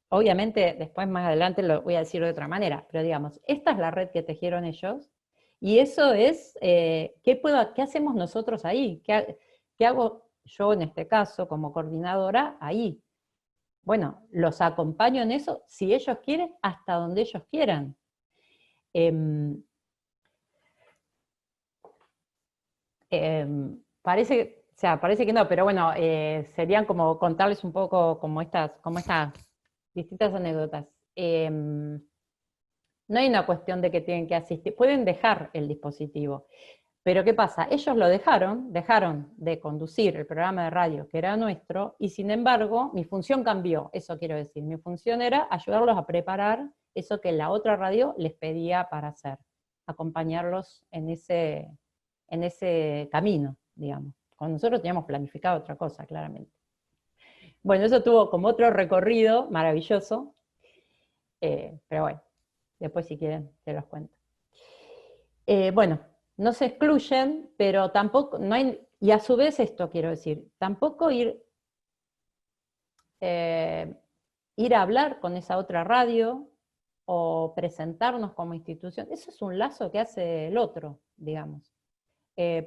obviamente después más adelante lo voy a decir de otra manera, pero digamos, esta es la red que tejieron ellos, y eso es, ¿qué hacemos nosotros ahí? ¿Qué hago yo en este caso como coordinadora ahí? Bueno, los acompaño en eso, si ellos quieren, hasta donde ellos quieran. Parece que no, pero bueno, serían como contarles un poco como estas distintas anécdotas. No hay una cuestión de que tienen que asistir, pueden dejar el dispositivo. Pero ¿qué pasa? Ellos lo dejaron de conducir el programa de radio que era nuestro, y sin embargo, mi función cambió, eso quiero decir. Mi función era ayudarlos a preparar eso que la otra radio les pedía para hacer, acompañarlos en ese camino, digamos. Cuando nosotros teníamos planificado otra cosa, claramente. Bueno, eso tuvo como otro recorrido maravilloso, pero bueno, después si quieren te los cuento. Bueno, no se excluyen, pero tampoco, no hay, y a su vez esto quiero decir, tampoco ir a hablar con esa otra radio, o presentarnos como institución, eso es un lazo que hace el otro, digamos.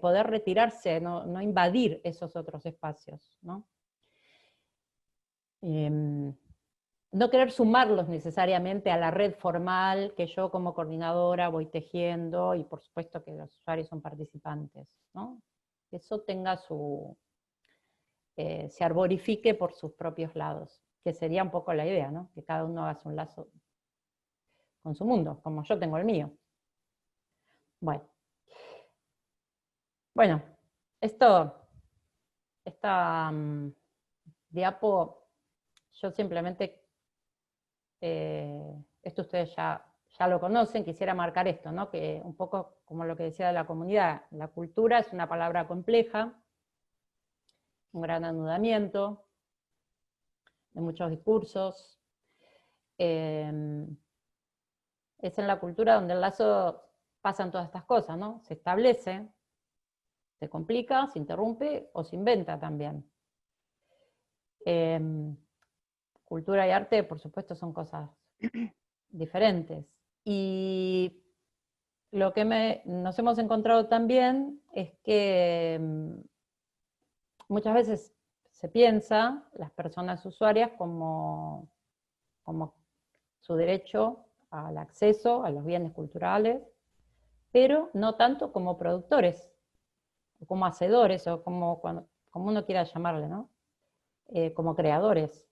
Poder retirarse, no invadir esos otros espacios, ¿no? No querer sumarlos necesariamente a la red formal que yo como coordinadora voy tejiendo, y por supuesto que los usuarios son participantes, ¿no? Que eso tenga se arborifique por sus propios lados, que sería un poco la idea, ¿no? Que cada uno haga un lazo con su mundo, como yo tengo el mío. Bueno, esta diapo, yo simplemente, esto ustedes ya lo conocen, quisiera marcar esto, ¿no? Que un poco como lo que decía de la comunidad, la cultura es una palabra compleja, un gran anudamiento de muchos discursos. Es en la cultura donde el lazo pasan todas estas cosas, ¿no? Se establece, se complica, se interrumpe o se inventa también. Cultura y arte, por supuesto, son cosas diferentes. Y lo que nos hemos encontrado también es que muchas veces se piensa las personas usuarias como su derecho al acceso a los bienes culturales, pero no tanto como productores, o como hacedores, o como uno quiera llamarle, ¿no? Como creadores.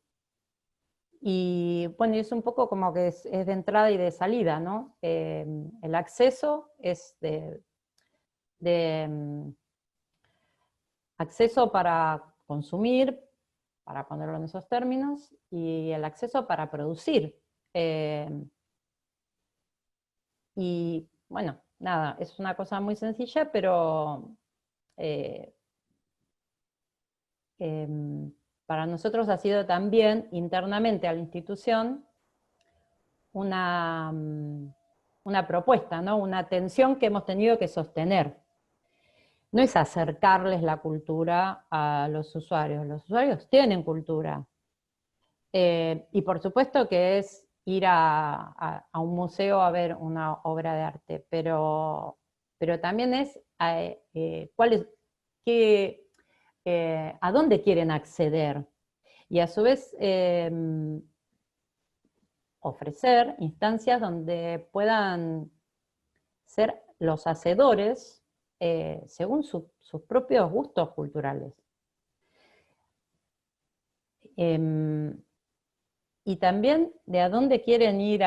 Y bueno, es un poco como que es de entrada y de salida, ¿no? El acceso es acceso para consumir, para ponerlo en esos términos, y el acceso para producir. Y bueno, nada, es una cosa muy sencilla, pero para nosotros ha sido también internamente a la institución una propuesta, ¿no? Una atención que hemos tenido que sostener. No es acercarles la cultura a los usuarios tienen cultura. Y por supuesto que es ir a un museo a ver una obra de arte, pero también es a dónde quieren acceder, y a su vez ofrecer instancias donde puedan ser los hacedores según sus propios gustos culturales. Y también de a dónde quieren ir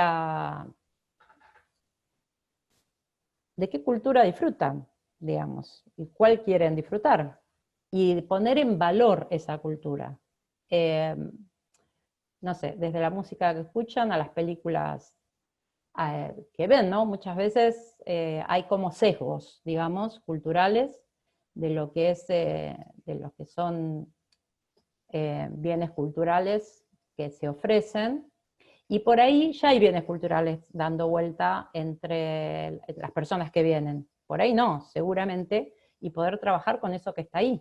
de qué cultura disfrutan, digamos, y cuál quieren disfrutar, y poner en valor esa cultura. No sé, desde la música que escuchan a las películas que ven, ¿no? Muchas veces hay como sesgos, digamos, culturales, de lo que son bienes culturales que se ofrecen, y por ahí ya hay bienes culturales dando vuelta entre las personas que vienen. Por ahí no, seguramente, y poder trabajar con eso que está ahí.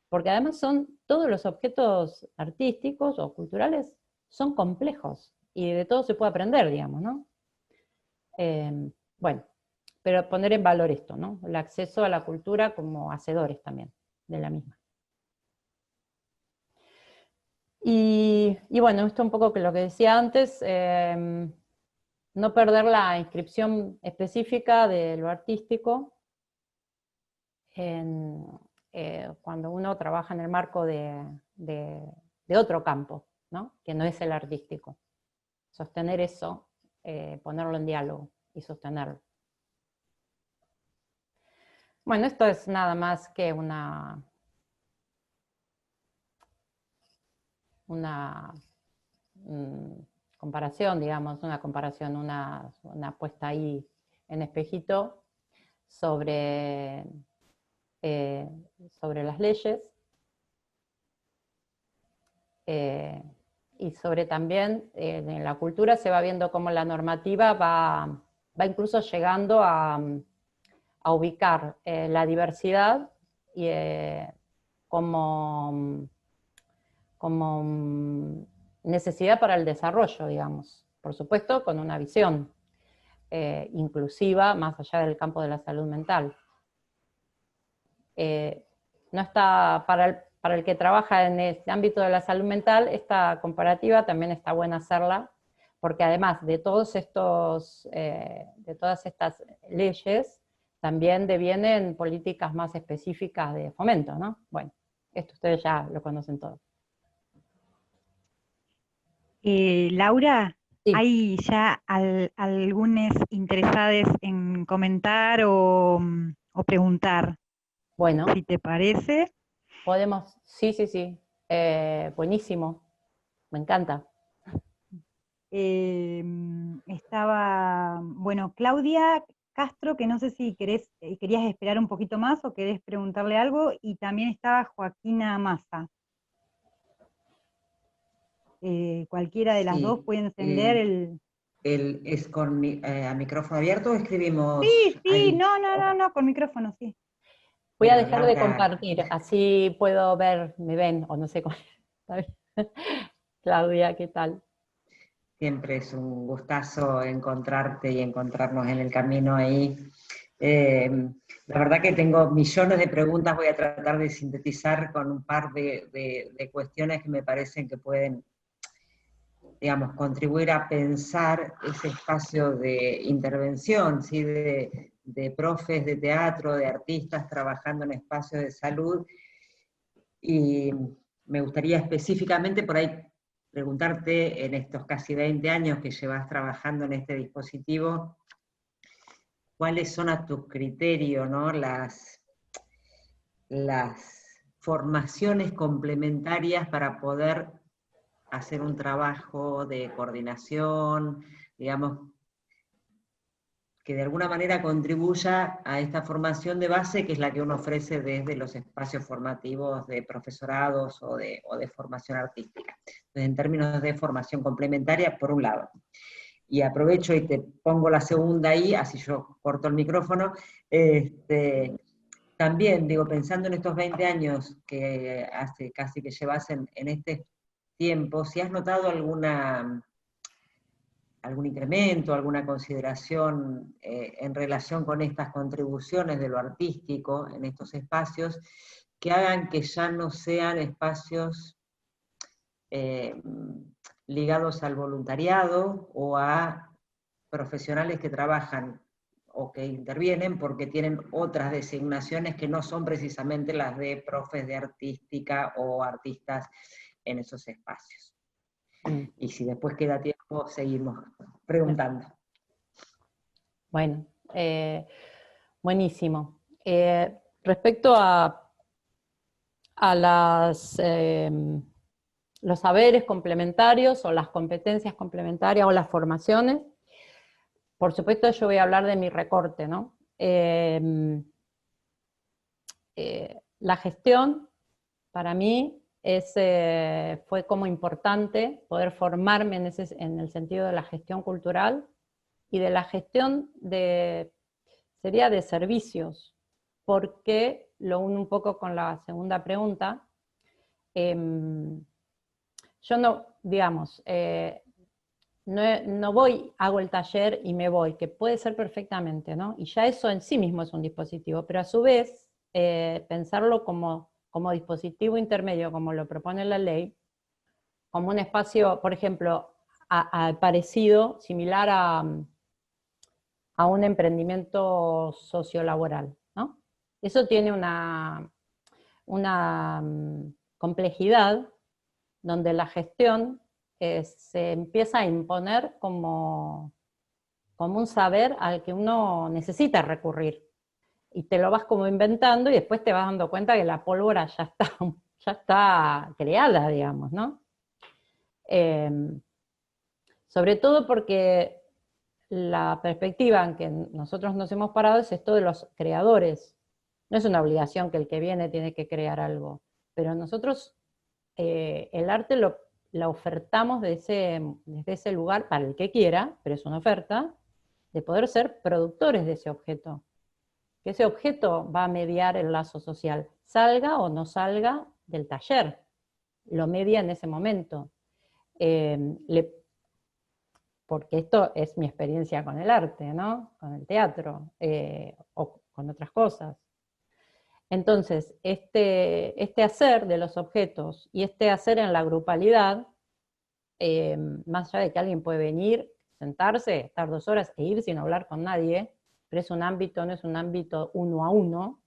Porque además todos los objetos artísticos o culturales son complejos, y de todo se puede aprender, digamos, ¿no? Bueno, pero poner en valor esto, ¿no? El acceso a la cultura como hacedores también de la misma. Y bueno, esto un poco que lo que decía antes, no perder la inscripción específica de lo artístico cuando uno trabaja en el marco de otro campo, ¿no? Que no es el artístico. Sostener eso, ponerlo en diálogo y sostenerlo. Bueno, esto es nada más que una comparación, digamos, una puesta ahí en espejito sobre las leyes, y sobre también en la cultura se va viendo cómo la normativa va incluso llegando a ubicar la diversidad como necesidad para el desarrollo, digamos. Por supuesto, con una visión inclusiva más allá del campo de la salud mental. No está, para el que trabaja en este ámbito de la salud mental, esta comparativa también está buena hacerla, porque además de todas estas leyes, también devienen políticas más específicas de fomento, ¿no? Bueno, esto ustedes ya lo conocen todo. Laura, Sí. ¿hay ya algunos interesados en comentar o preguntar? Bueno, Si te parece. podemos, sí. Buenísimo, me encanta. Estaba, bueno, Claudia Castro, que no sé si querías esperar un poquito más o querés preguntarle algo, y también estaba Joaquina Massa. Cualquiera de las dos puede encender el... ¿Es con a micrófono abierto o escribimos? Sí, ahí? no, con micrófono, sí. Voy a Bueno, dejar de compartir, así puedo ver, me ven, o no sé cómo. Claudia, ¿qué tal? Siempre es un gustazo encontrarte y encontrarnos en el camino ahí. La verdad que tengo millones de preguntas, voy a tratar de sintetizar con un par de cuestiones que me parecen que pueden, digamos, contribuir a pensar ese espacio de intervención, ¿sí? de profes de teatro, de artistas trabajando en espacios de salud, y me gustaría específicamente por ahí preguntarte, en estos casi 20 años que llevas trabajando en este dispositivo, ¿cuáles son a tu criterio, ¿no? las formaciones complementarias para poder hacer un trabajo de coordinación, digamos, que de alguna manera contribuya a esta formación de base, que es la que uno ofrece desde los espacios formativos de profesorados o de formación artística? Entonces, en términos de formación complementaria, por un lado. Y aprovecho y te pongo la segunda ahí, así yo corto el micrófono. También, digo, pensando en estos 20 años que hace casi que llevas en este tiempo, si has notado alguna algún incremento, alguna consideración en relación con estas contribuciones de lo artístico en estos espacios, que hagan que ya no sean espacios ligados al voluntariado o a profesionales que trabajan o que intervienen porque tienen otras designaciones que no son precisamente las de profes de artística o artistas en esos espacios. Y si después queda tiempo, seguimos preguntando. Bueno, buenísimo. Respecto a los saberes complementarios o las competencias complementarias o las formaciones, por supuesto yo voy a hablar de mi recorte, ¿no? La gestión, para mí, fue como importante poder formarme en el sentido de la gestión cultural y de la gestión sería de servicios, porque lo uno un poco con la segunda pregunta. Yo no, digamos, no voy, hago el taller y me voy, que puede ser perfectamente, ¿no? Y ya eso en sí mismo es un dispositivo, pero a su vez, pensarlo como dispositivo intermedio, como lo propone la ley, como un espacio, por ejemplo, parecido, similar a un emprendimiento sociolaboral, ¿no? Eso tiene una complejidad donde la gestión se empieza a imponer como un saber al que uno necesita recurrir. Y te lo vas como inventando y después te vas dando cuenta que la pólvora ya está creada, digamos, ¿no? Sobre todo porque la perspectiva en que nosotros nos hemos parado es esto de los creadores. No es una obligación que el que viene tiene que crear algo, pero nosotros el arte la ofertamos desde ese lugar para el que quiera, pero es una oferta, de poder ser productores de ese objeto. Que ese objeto va a mediar el lazo social, salga o no salga del taller, lo media en ese momento. Porque esto es mi experiencia con el arte, ¿no? Con el teatro, o con otras cosas. Entonces, este hacer de los objetos y este hacer en la grupalidad, más allá de que alguien puede venir, sentarse, estar 2 horas e ir sin hablar con nadie, pero es un ámbito, no es un ámbito uno a uno,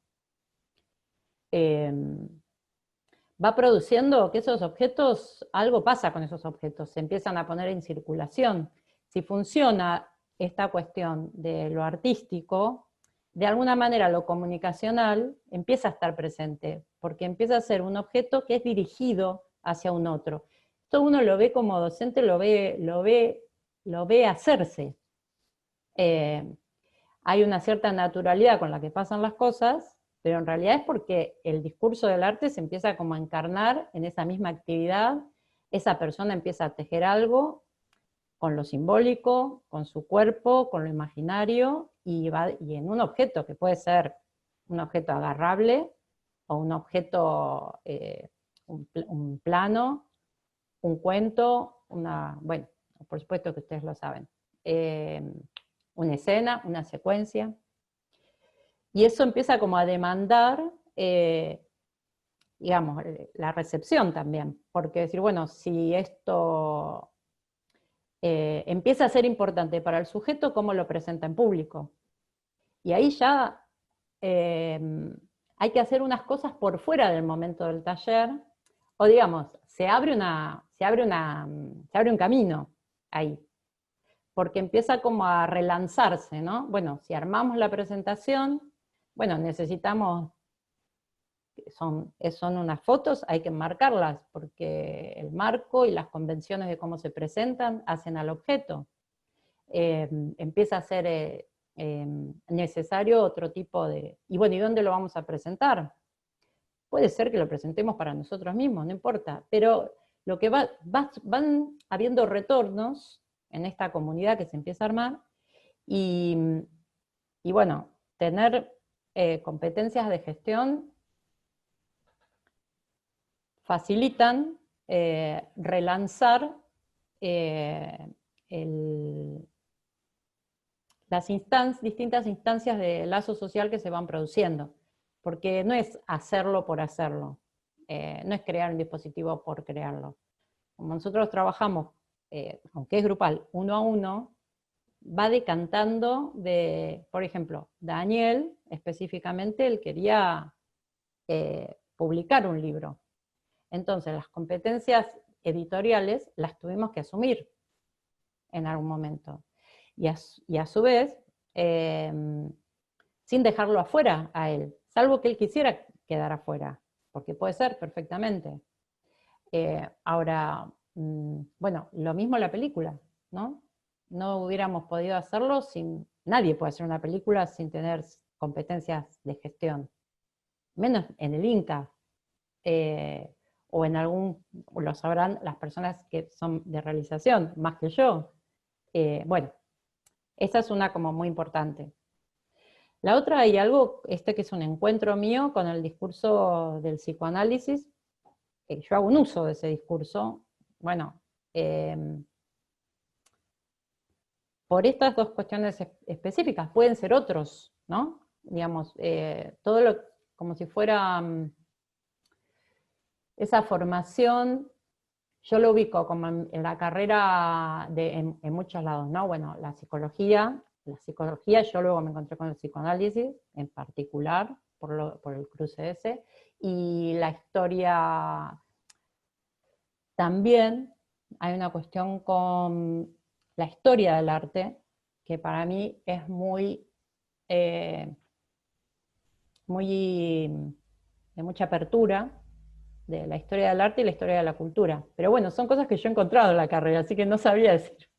va produciendo que esos objetos, algo pasa con esos objetos, se empiezan a poner en circulación. Si funciona esta cuestión de lo artístico, de alguna manera lo comunicacional empieza a estar presente, porque empieza a ser un objeto que es dirigido hacia un otro. Esto uno lo ve como docente, lo ve hacerse. Hay una cierta naturalidad con la que pasan las cosas, pero en realidad es porque el discurso del arte se empieza como a encarnar en esa misma actividad, esa persona empieza a tejer algo con lo simbólico, con su cuerpo, con lo imaginario, y en un objeto que puede ser un objeto agarrable, o un objeto, un plano, un cuento, bueno, por supuesto que ustedes lo saben, una escena, una secuencia, y eso empieza como a demandar, digamos, la recepción también, porque decir, bueno, si esto empieza a ser importante para el sujeto, ¿cómo lo presenta en público? Y ahí ya hay que hacer unas cosas por fuera del momento del taller, o digamos, se abre un camino ahí, porque empieza como a relanzarse, ¿no? Bueno, si armamos la presentación, bueno, necesitamos, son unas fotos, hay que enmarcarlas, porque el marco y las convenciones de cómo se presentan hacen al objeto. Empieza a ser necesario otro tipo de... Y bueno, ¿y dónde lo vamos a presentar? Puede ser que lo presentemos para nosotros mismos, no importa, pero lo que van habiendo retornos en esta comunidad que se empieza a armar, y bueno, tener competencias de gestión facilitan relanzar las distintas instancias de lazo social que se van produciendo, porque no es hacerlo por hacerlo, no es crear un dispositivo por crearlo. Como nosotros trabajamos, aunque es grupal, uno a uno, va decantando por ejemplo, Daniel, específicamente, él quería publicar un libro. Entonces, las competencias editoriales las tuvimos que asumir en algún momento. Y a su vez, sin dejarlo afuera a él, salvo que él quisiera quedar afuera, porque puede ser perfectamente. Ahora, bueno, lo mismo la película, ¿no? No hubiéramos podido hacerlo nadie puede hacer una película sin tener competencias de gestión, menos en el INCA, o lo sabrán las personas que son de realización, más que yo. Bueno, esa es una como muy importante. La otra, hay algo, que es un encuentro mío con el discurso del psicoanálisis, que yo hago un uso de ese discurso, bueno, por estas dos cuestiones específicas, pueden ser otros, ¿no? Digamos, como si fuera esa formación, yo lo ubico como en la carrera en muchos lados, ¿no? Bueno, la psicología, yo luego me encontré con el psicoanálisis, en particular, por el cruce ese, y la historia también. Hay una cuestión con la historia del arte, que para mí es muy de mucha apertura, de la historia del arte y la historia de la cultura. Pero bueno, son cosas que yo he encontrado en la carrera, así que no sabría decir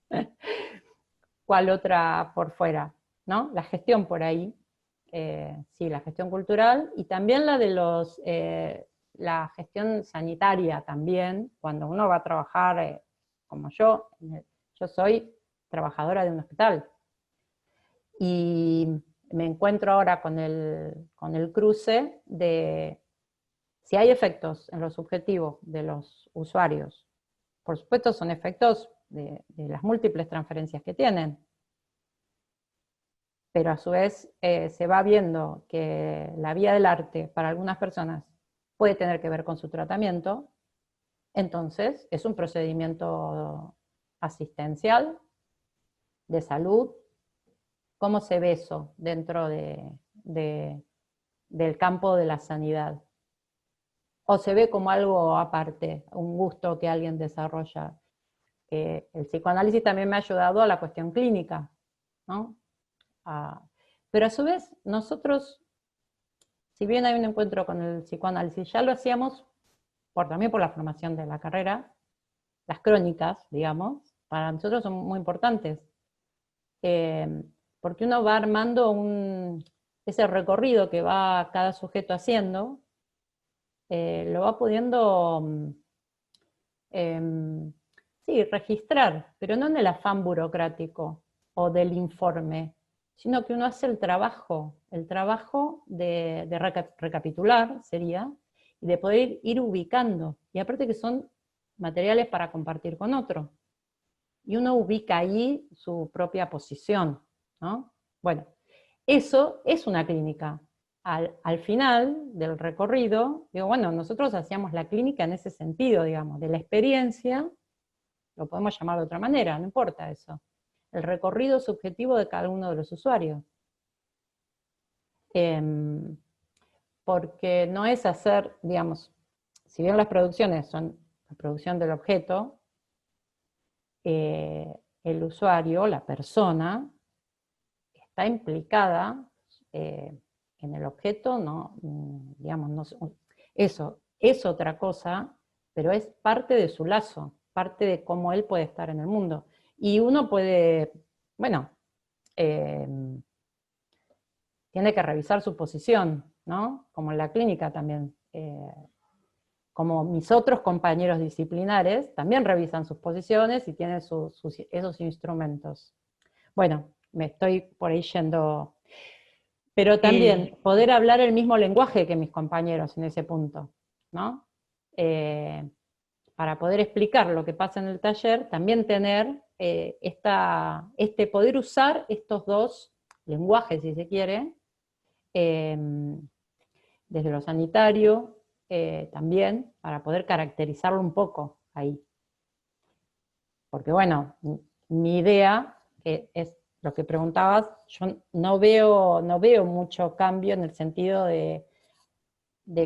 cuál otra por fuera, ¿no? La gestión por ahí, sí, la gestión cultural, y también la de la gestión sanitaria también, cuando uno va a trabajar, como yo soy trabajadora de un hospital, y me encuentro ahora con el cruce de si hay efectos en lo subjetivo de los usuarios. Por supuesto son efectos de las múltiples transferencias que tienen, pero a su vez se va viendo que la vía del arte para algunas personas puede tener que ver con su tratamiento, entonces es un procedimiento asistencial, de salud. ¿Cómo se ve eso dentro del campo de la sanidad? ¿O se ve como algo aparte, un gusto que alguien desarrolla? El psicoanálisis también me ha ayudado a la cuestión clínica, ¿no? Pero a su vez, nosotros, si bien hay un encuentro con el psicoanálisis, ya lo hacíamos también por la formación de la carrera. Las crónicas, digamos, para nosotros son muy importantes, porque uno va armando ese recorrido que va cada sujeto haciendo, lo va pudiendo sí, registrar, pero no en el afán burocrático o del informe, sino que uno hace el trabajo de recapitular, sería, y de poder ir ubicando, y aparte que son materiales para compartir con otro, y uno ubica ahí su propia posición, ¿no? Bueno, eso es una clínica. Al final del recorrido, digo, bueno, nosotros hacíamos la clínica en ese sentido, digamos, de la experiencia, lo podemos llamar de otra manera, no importa eso, el recorrido subjetivo de cada uno de los usuarios. Porque no es hacer, digamos, si bien las producciones son la producción del objeto, el usuario, la persona, está implicada en el objeto, no, digamos, no, eso es otra cosa, pero es parte de su lazo, parte de cómo él puede estar en el mundo. Y uno puede, bueno, tiene que revisar su posición, ¿no? Como en la clínica también. Como mis otros compañeros disciplinares, también revisan sus posiciones y tienen esos instrumentos. Bueno, me estoy por ahí yendo. Pero también poder hablar el mismo lenguaje que mis compañeros en ese punto, ¿no? para poder explicar lo que pasa en el taller, también tener poder usar estos dos lenguajes, si se quiere, desde lo sanitario también, para poder caracterizarlo un poco ahí. Porque bueno, mi idea, que es lo que preguntabas, yo no veo mucho cambio en el sentido de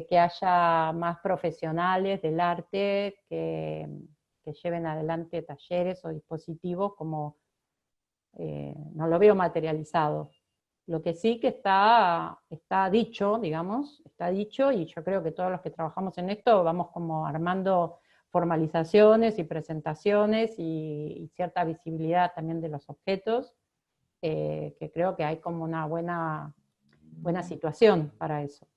que haya más profesionales del arte que lleven adelante talleres o dispositivos, como no lo veo materializado. Lo que sí que está dicho, digamos, está dicho, y yo creo que todos los que trabajamos en esto vamos como armando formalizaciones y presentaciones y cierta visibilidad también de los objetos, que creo que hay como una buena situación para eso.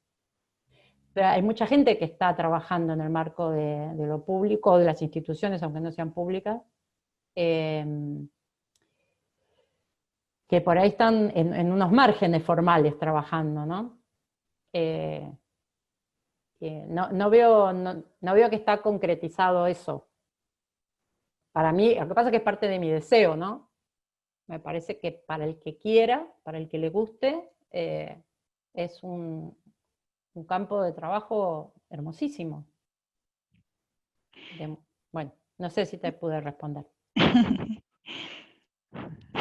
Pero hay mucha gente que está trabajando en el marco de lo público, o de las instituciones, aunque no sean públicas, que por ahí están en unos márgenes formales trabajando, ¿no? No veo que está concretizado eso. Para mí, lo que pasa es que es parte de mi deseo, ¿no? Me parece que para el que quiera, para el que le guste, es un campo de trabajo hermosísimo. Bueno, no sé si te pude responder.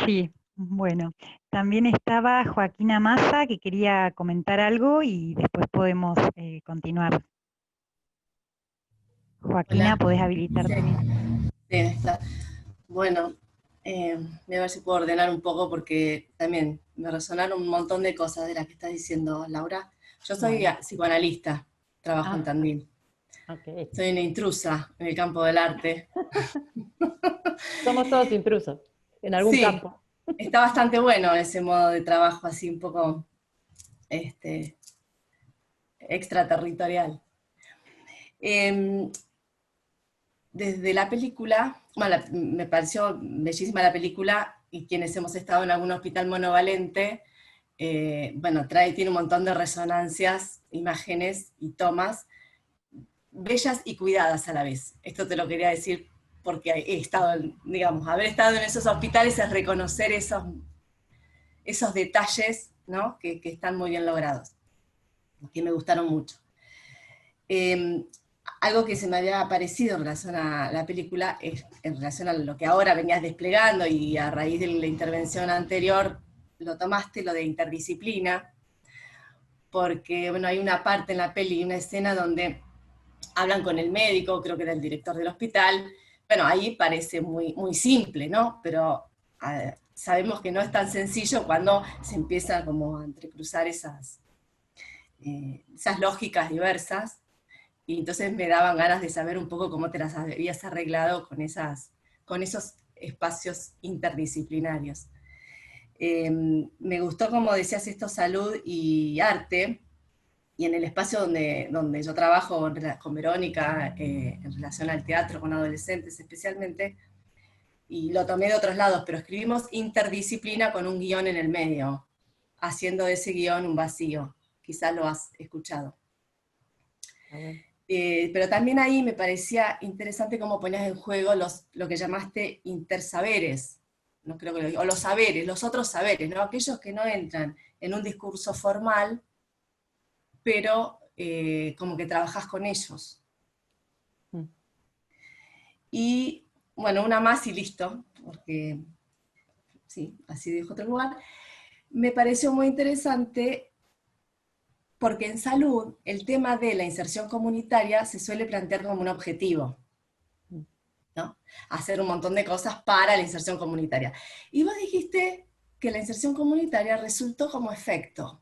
Sí, bueno. También estaba Joaquina Massa, que quería comentar algo y después podemos continuar. Joaquina, Hola. ¿podés habilitarte? Sí, está. Bueno, voy a ver si puedo ordenar un poco porque también me resonaron un montón de cosas de las que estás diciendo, Laura. Yo soy psicoanalista, trabajo en Tandil. Okay. Soy una intrusa en el campo del arte. Somos todos intrusos, en algún campo. Está bastante bueno ese modo de trabajo así un poco extraterritorial. Desde la película, bueno, me pareció bellísima la película, y quienes hemos estado en algún hospital monovalente, bueno, tiene un montón de resonancias, imágenes y tomas, bellas y cuidadas a la vez. Esto te lo quería decir porque he estado, digamos, haber estado en esos hospitales es reconocer esos detalles, ¿no? que están muy bien logrados, que me gustaron mucho. Algo que se me había parecido en relación a la película, es en relación a lo que ahora venías desplegando, y a raíz de la intervención anterior lo tomaste, lo de interdisciplina, porque bueno, hay una parte en la peli, una escena donde hablan con el médico, creo que era el director del hospital. Bueno, ahí parece muy, muy simple, ¿no? Pero sabemos que no es tan sencillo cuando se empieza como a entrecruzar esas lógicas diversas. Y entonces me daban ganas de saber un poco cómo te las habías arreglado con esos espacios interdisciplinarios. Me gustó, como decías, esto, salud y arte, y en el espacio donde yo trabajo con Verónica, en relación al teatro con adolescentes especialmente, y lo tomé de otros lados, pero escribimos interdisciplina con un guión en el medio, haciendo de ese guión un vacío. Quizás lo has escuchado. Pero también ahí me parecía interesante cómo ponías en juego lo que llamaste intersaberes, no creo que o los saberes, los otros saberes, ¿no? Aquellos que no entran en un discurso formal, pero como que trabajás con ellos. Y bueno, una más y listo, porque sí, así dejo otro lugar. Me pareció muy interesante porque en salud el tema de la inserción comunitaria se suele plantear como un objetivo, ¿no? Hacer un montón de cosas para la inserción comunitaria. Y vos dijiste que la inserción comunitaria resultó como efecto.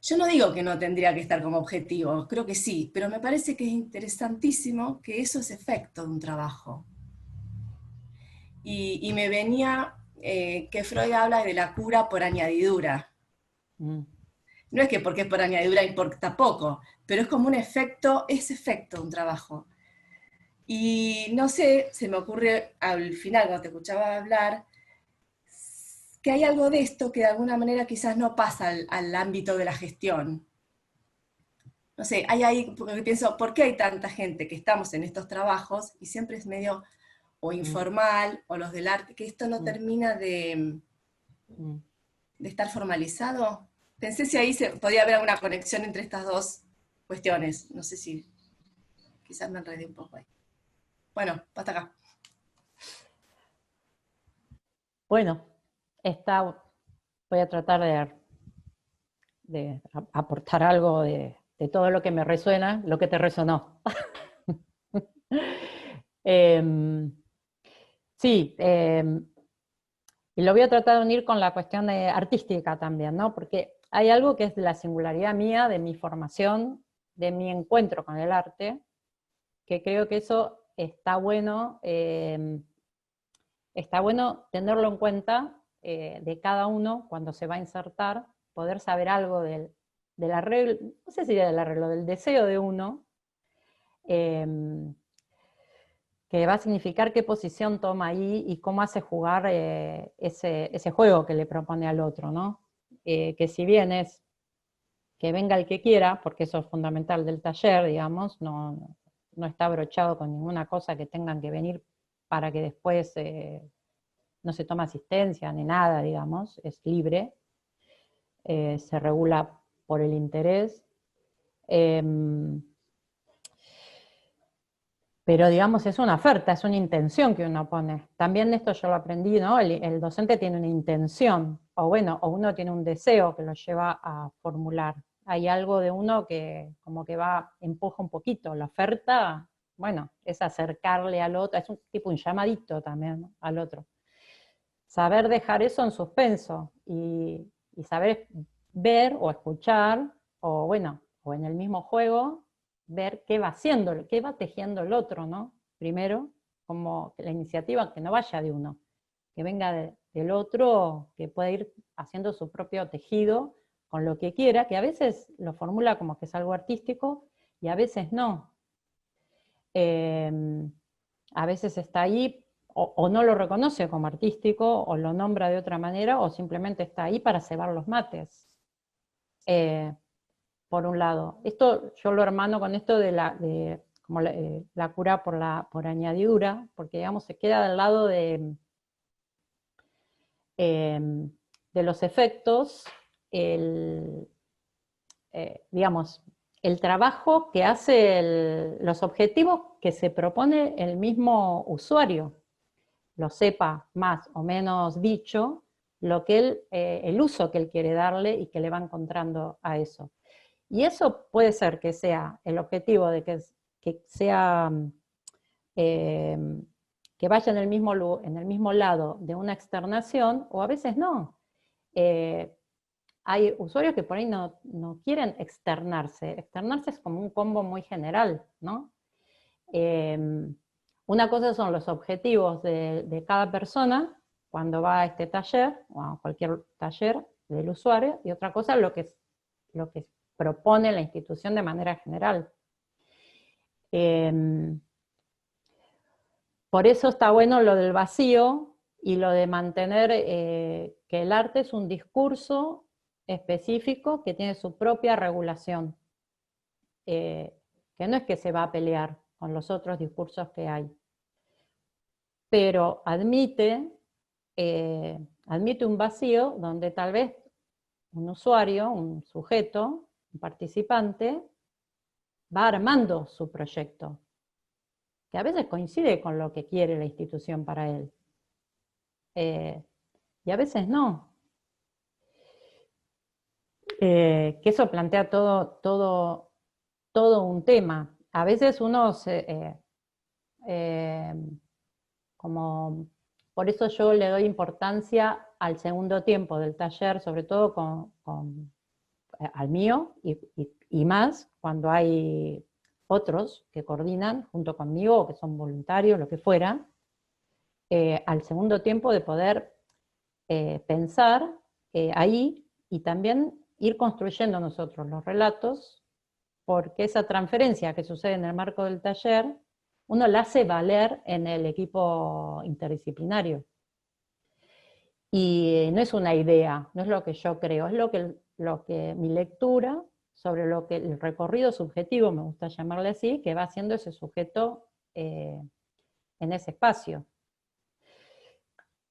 Yo no digo que no tendría que estar como objetivo, creo que sí, pero me parece que es interesantísimo que eso es efecto de un trabajo. Y me venía que Freud habla de la cura por añadidura. No es que porque es por añadidura importa poco, pero es como un efecto, es efecto de un trabajo. Y no sé, se me ocurre al final, cuando te escuchaba hablar, que hay algo de esto que de alguna manera quizás no pasa al ámbito de la gestión. no sé, hay ahí, porque pienso, ¿por qué hay tanta gente que estamos en estos trabajos y siempre es medio o informal, o los del arte, que esto no termina de estar formalizado? Pensé si ahí podía haber alguna conexión entre estas dos cuestiones. No sé si quizás me enredé un poco ahí. Bueno, hasta acá. Bueno, voy a tratar de aportar algo de todo lo que me resuena, lo que te resonó. Sí, y lo voy a tratar de unir con la cuestión artística también, ¿no? Porque hay algo que es de la singularidad mía, de mi formación, de mi encuentro con el arte, que creo que eso está bueno tenerlo en cuenta de cada uno cuando se va a insertar, poder saber algo del arreglo, no sé si del arreglo, del deseo de uno, que va a significar qué posición toma ahí y cómo hace jugar ese juego que le propone al otro, ¿no? Que si bien es que venga el que quiera, porque eso es fundamental del taller, digamos, no está abrochado con ninguna cosa que tengan que venir para que después no se toma asistencia ni nada, digamos, es libre, se regula por el interés. Pero digamos, es una oferta, es una intención que uno pone. También esto yo lo aprendí, ¿no? El docente tiene una intención, o bueno, o uno tiene un deseo que lo lleva a formular. Hay algo de uno que como que empuja un poquito. La oferta, bueno, es acercarle al otro, es un tipo un llamadito también, ¿no? Al otro. Saber dejar eso en suspenso y saber ver o escuchar, o bueno, o en el mismo juego, ver qué va haciendo, qué va tejiendo el otro, ¿no? Primero, como la iniciativa que no vaya de uno, que venga del otro, que pueda ir haciendo su propio tejido con lo que quiera, que a veces lo formula como que es algo artístico y a veces no. A veces está ahí o no lo reconoce como artístico o lo nombra de otra manera o simplemente está ahí para cebar los mates. Por un lado. Esto yo lo hermano con esto de la cura por añadidura, porque digamos se queda del lado de los efectos, digamos, el trabajo que hace, los objetivos que se propone el mismo usuario, lo sepa más o menos dicho, el uso que él quiere darle y que le va encontrando a eso. Y eso puede ser que sea el objetivo de que sea que vaya en el mismo lado de una externación, o a veces no. Hay usuarios que por ahí no quieren externarse. Externarse es como un combo muy general, ¿no? Una cosa son los objetivos de cada persona cuando va a este taller, o a cualquier taller del usuario, y otra cosa es lo que propone la institución de manera general. Por eso está bueno lo del vacío y lo de mantener que el arte es un discurso específico que tiene su propia regulación, que no es que se va a pelear con los otros discursos que hay, pero admite un vacío donde tal vez un usuario, un sujeto, un participante, va armando su proyecto, que a veces coincide con lo que quiere la institución para él. Y a veces no. Que eso plantea todo un tema. A veces uno como, por eso yo le doy importancia al segundo tiempo del taller, sobre todo al mío y más cuando hay otros que coordinan junto conmigo o que son voluntarios, lo que fuera, al segundo tiempo de poder pensar ahí y también ir construyendo nosotros los relatos, porque esa transferencia que sucede en el marco del taller, uno la hace valer en el equipo interdisciplinario. Y no es una idea, no es lo que yo creo, es lo que mi lectura sobre lo que el recorrido subjetivo, me gusta llamarle así, que va haciendo ese sujeto en ese espacio.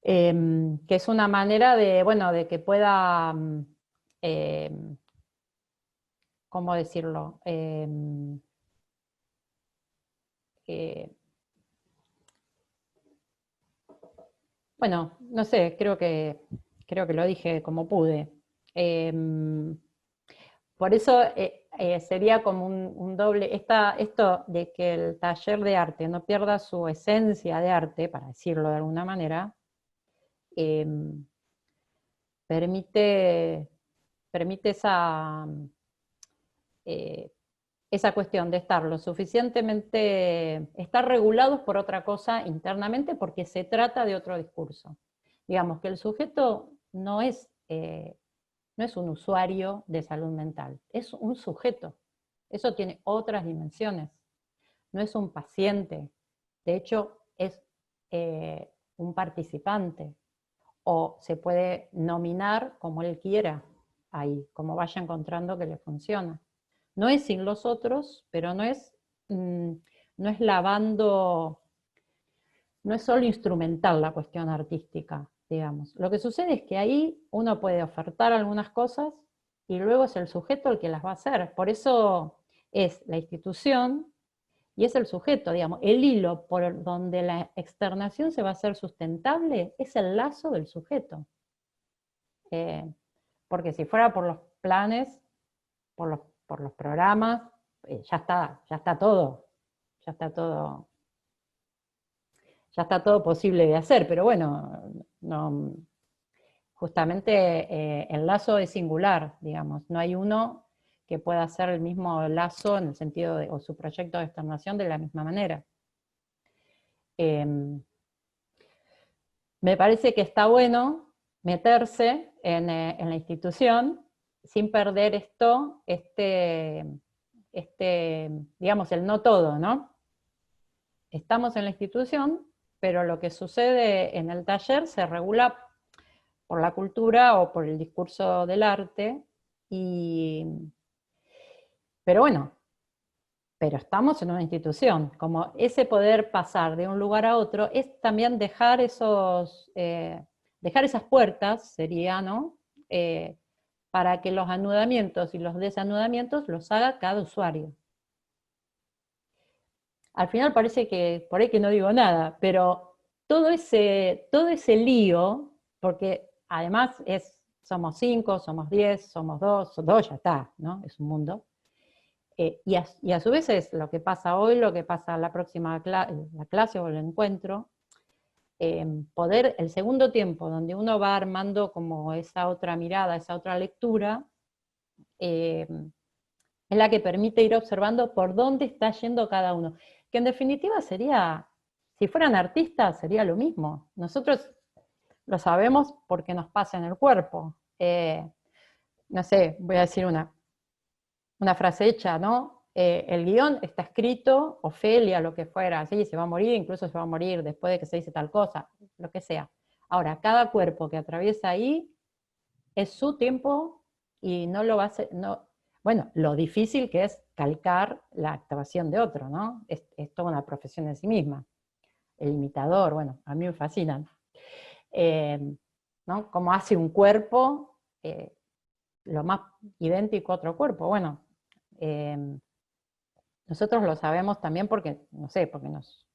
Que es una manera de, bueno, de que pueda, ¿cómo decirlo? Bueno, no sé, creo que lo dije como pude. Por eso sería como un doble, esto de que el taller de arte no pierda su esencia de arte, para decirlo de alguna manera, permite esa cuestión de estar lo suficientemente, estar regulados por otra cosa internamente porque se trata de otro discurso. Digamos que el sujeto no es un usuario de salud mental, es un sujeto. Eso tiene otras dimensiones. No es un paciente, de hecho es un participante, o se puede nominar como él quiera ahí, como vaya encontrando que le funciona. No es sin los otros, pero no es lavando, no es solo instrumental la cuestión artística, digamos. Lo que sucede es que ahí uno puede ofertar algunas cosas y luego es el sujeto el que las va a hacer. Por eso es la institución y es el sujeto, digamos. El hilo por donde la externación se va a hacer sustentable es el lazo del sujeto. Porque si fuera por los planes, por los programas, ya está todo posible de hacer, pero bueno, no, justamente el lazo es singular, digamos, no hay uno que pueda hacer el mismo lazo en el sentido o su proyecto de externación de la misma manera. Me parece que está bueno meterse en la institución sin perder digamos, el no todo, ¿no? Estamos en la institución, pero lo que sucede en el taller se regula por la cultura o por el discurso del arte, pero bueno, pero estamos en una institución, como ese poder pasar de un lugar a otro, es también dejar esas puertas, sería, ¿no? Para que los anudamientos y los desanudamientos los haga cada usuario. Al final parece que, por ahí que no digo nada, pero todo ese lío, porque además somos 5, somos 10, somos 2 ya está, ¿no? Es un mundo. Y a su vez es lo que pasa hoy, lo que pasa la próxima la clase o el encuentro, poder, el segundo tiempo, donde uno va armando como esa otra mirada, esa otra lectura, es la que permite ir observando por dónde está yendo cada uno. Que en definitiva sería, si fueran artistas, sería lo mismo. Nosotros lo sabemos porque nos pasa en el cuerpo. No sé, voy a decir una frase hecha, ¿no? El guión está escrito, Ofelia, lo que fuera, ¿sí? Se va a morir, incluso se va a morir después de que se dice tal cosa, lo que sea. Ahora, cada cuerpo que atraviesa ahí es su tiempo y no lo va a hacer, no, bueno, lo difícil que es calcar la actuación de otro, ¿no? Es toda una profesión en sí misma. El imitador, bueno, a mí me fascinan. ¿No? Cómo hace un cuerpo lo más idéntico a otro cuerpo. Bueno, nosotros lo sabemos también porque, no sé, porque nos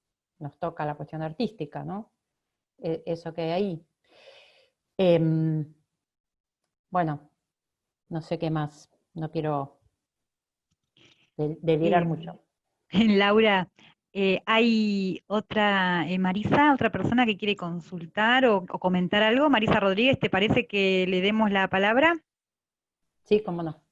toca la cuestión artística, ¿no? Eso que hay ahí. Bueno, no sé qué más, no quiero delirar mucho. Laura, hay otra, Marisa, otra persona que quiere consultar o comentar algo. Marisa Rodríguez, ¿te parece que le demos la palabra? Sí, cómo no.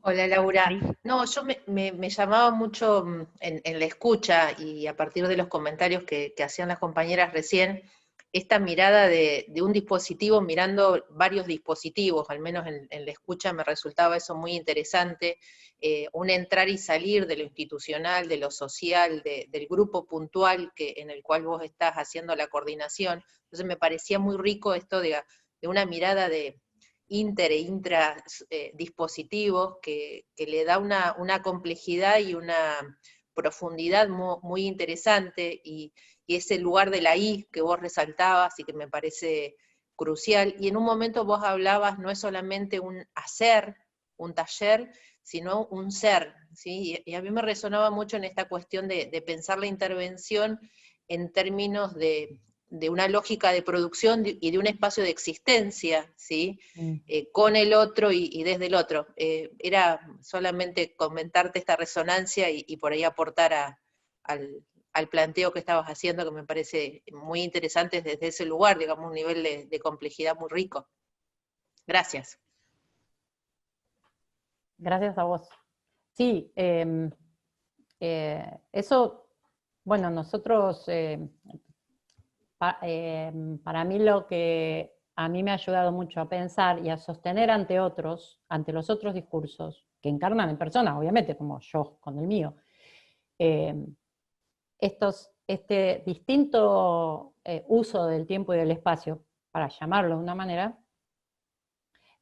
Hola Laura. Marisa. No, yo me llamaba mucho en la escucha y a partir de los comentarios que hacían las compañeras recién, esta mirada de un dispositivo mirando varios dispositivos, al menos en la escucha me resultaba eso muy interesante, un entrar y salir de lo institucional, de lo social, del grupo puntual en el cual vos estás haciendo la coordinación. Entonces me parecía muy rico esto de una mirada de inter e intra dispositivos que le da una complejidad y una profundidad muy interesante, y ese lugar de la I que vos resaltabas y que me parece crucial. Y en un momento vos hablabas, no es solamente un hacer, un taller, sino un ser, ¿sí? Y a mí me resonaba mucho en esta cuestión de pensar la intervención en términos de una lógica de producción y de un espacio de existencia, ¿sí? Con el otro y desde el otro. Era solamente comentarte esta resonancia y por ahí aportar al planteo que estabas haciendo, que me parece muy interesante desde ese lugar, digamos, un nivel de complejidad muy rico. Gracias. Gracias a vos. Sí, eso, bueno, nosotros, para mí lo que a mí me ha ayudado mucho a pensar y a sostener ante otros, ante los otros discursos, que encarnan en personas, obviamente, como yo con el mío, este distinto uso del tiempo y del espacio, para llamarlo de una manera,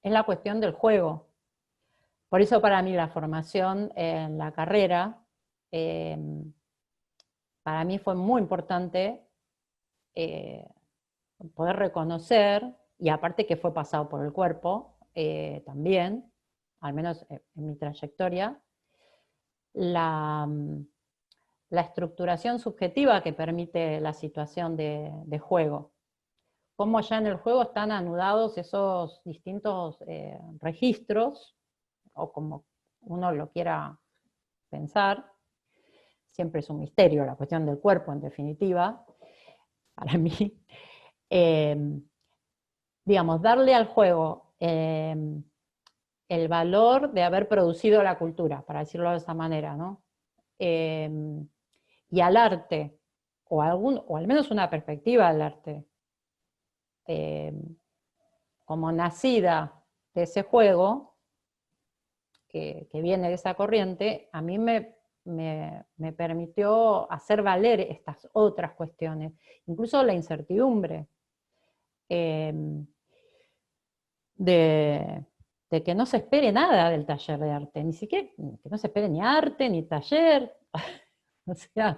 es la cuestión del juego. Por eso para mí la formación en la carrera, para mí fue muy importante poder reconocer, y aparte que fue pasado por el cuerpo también, al menos en mi trayectoria, la estructuración subjetiva que permite la situación de juego. Cómo ya en el juego están anudados esos distintos registros, o como uno lo quiera pensar. Siempre es un misterio la cuestión del cuerpo, en definitiva, para mí. Digamos, darle al juego el valor de haber producido la cultura, para decirlo de esa manera, ¿no? Y al arte, o al menos una perspectiva del arte, como nacida de ese juego, que viene de esa corriente, a mí me permitió hacer valer estas otras cuestiones, incluso la incertidumbre de que no se espere nada del taller de arte, ni siquiera que no se espere ni arte, ni taller, o sea,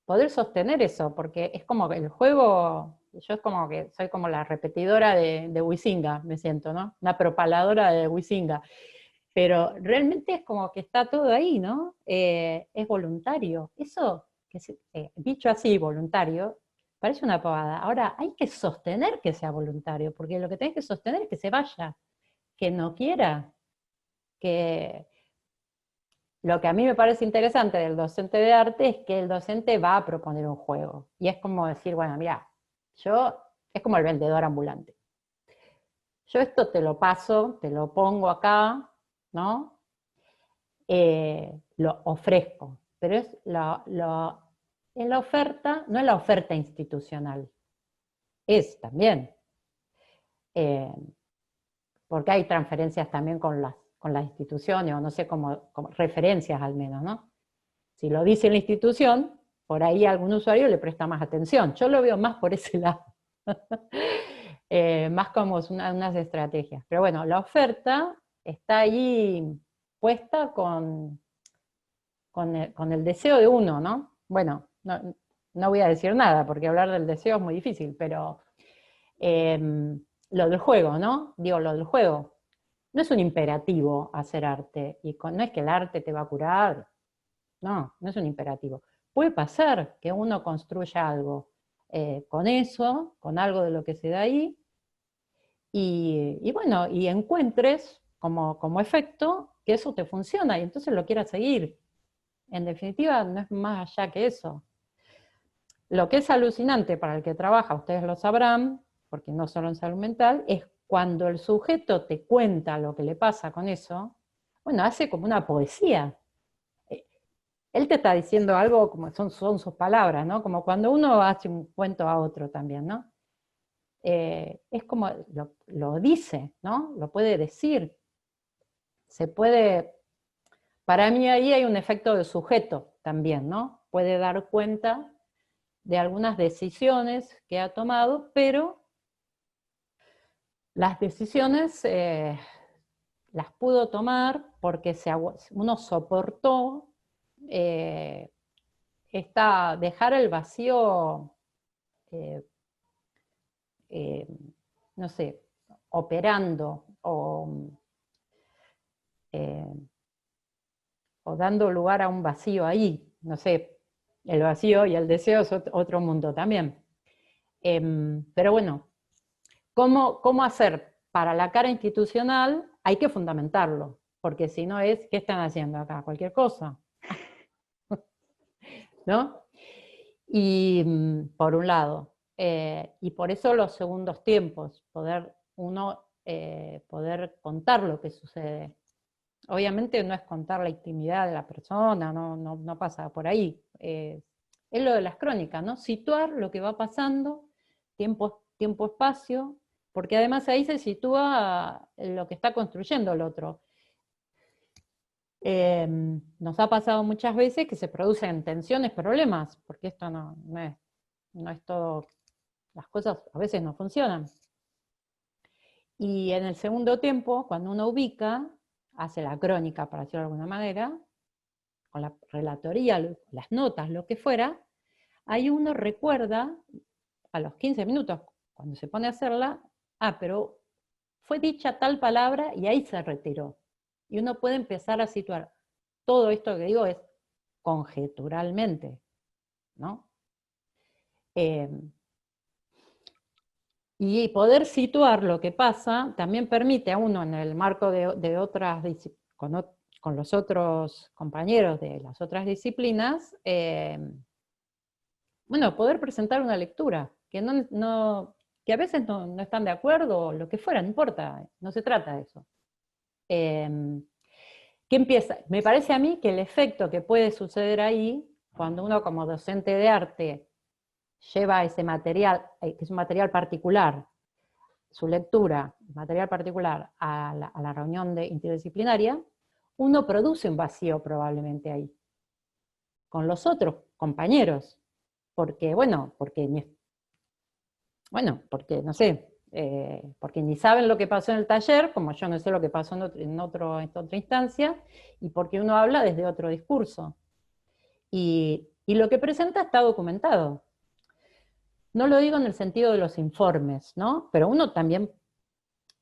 poder sostener eso, porque es como que el juego, yo es como que soy como la repetidora de Huizinga, me siento, ¿no? Una propaladora de Huizinga. Pero realmente es como que está todo ahí, ¿no? Es voluntario. Eso, dicho así, voluntario, parece una pavada. Ahora, hay que sostener que sea voluntario, porque lo que tenés que sostener es que se vaya, que no quiera, que... Lo que a mí me parece interesante del docente de arte es que el docente va a proponer un juego. Y es como decir, bueno, mira, es como el vendedor ambulante. Yo esto te lo paso, te lo pongo acá, ¿no? Lo ofrezco, pero es en la oferta, no es la oferta institucional, es también, porque hay transferencias también con las instituciones, o no sé, como referencias al menos, ¿no? Si lo dice la institución, por ahí algún usuario le presta más atención. Yo lo veo más por ese lado. Más como unas estrategias. Pero bueno, la oferta está ahí puesta con el deseo de uno, ¿no? Bueno, no voy a decir nada, porque hablar del deseo es muy difícil, pero lo del juego, ¿no? Digo, lo del juego. No es un imperativo hacer arte, y no es que el arte te va a curar, no es un imperativo. Puede pasar que uno construya algo con eso, con algo de lo que se da ahí, y bueno, y encuentres como efecto que eso te funciona, y entonces lo quieras seguir. En definitiva, no es más allá que eso. Lo que es alucinante para el que trabaja, ustedes lo sabrán, porque no solo en salud mental, es cuando el sujeto te cuenta lo que le pasa con eso, bueno, hace como una poesía. Él te está diciendo algo, como son sus palabras, ¿no? Como cuando uno hace un cuento a otro también, ¿no? Es como lo dice, ¿no? Lo puede decir. Se puede... Para mí ahí hay un efecto de sujeto también, ¿no? Puede dar cuenta de algunas decisiones que ha tomado, pero Las decisiones las pudo tomar porque uno soportó dejar el vacío, no sé, operando o dando lugar a un vacío ahí, no sé, el vacío y el deseo es otro mundo también. Pero bueno, ¿cómo hacer? Para la cara institucional hay que fundamentarlo, porque si no es, ¿qué están haciendo acá? Cualquier cosa. ¿No? Y por un lado, y por eso los segundos tiempos, poder contar lo que sucede. Obviamente no es contar la intimidad de la persona, no pasa por ahí. Es lo de las crónicas, ¿no? Situar lo que va pasando, tiempo-espacio, porque además ahí se sitúa lo que está construyendo el otro. Nos ha pasado muchas veces que se producen tensiones, problemas, porque esto no es todo, las cosas a veces no funcionan. Y en el segundo tiempo, cuando uno ubica, hace la crónica, para decirlo de alguna manera, con la relatoría, las notas, lo que fuera, ahí uno recuerda, a los 15 minutos, cuando se pone a hacerla, pero fue dicha tal palabra y ahí se retiró. Y uno puede empezar a situar. Todo esto que digo es conjeturalmente, ¿no? Y poder situar lo que pasa también permite a uno, en el marco de otras con los otros compañeros de las otras disciplinas, bueno, poder presentar una lectura, que que a veces no están de acuerdo, o lo que fuera, no importa, no se trata de eso. ¿Qué empieza? Me parece a mí que el efecto que puede suceder ahí, cuando uno como docente de arte lleva ese material, que es un material particular, su lectura, material particular, a la reunión interdisciplinaria, uno produce un vacío probablemente ahí, con los otros compañeros, porque no sé, porque ni saben lo que pasó en el taller, como yo no sé lo que pasó en otra instancia, y porque uno habla desde otro discurso. Y lo que presenta está documentado. No lo digo en el sentido de los informes, ¿no? Pero uno también,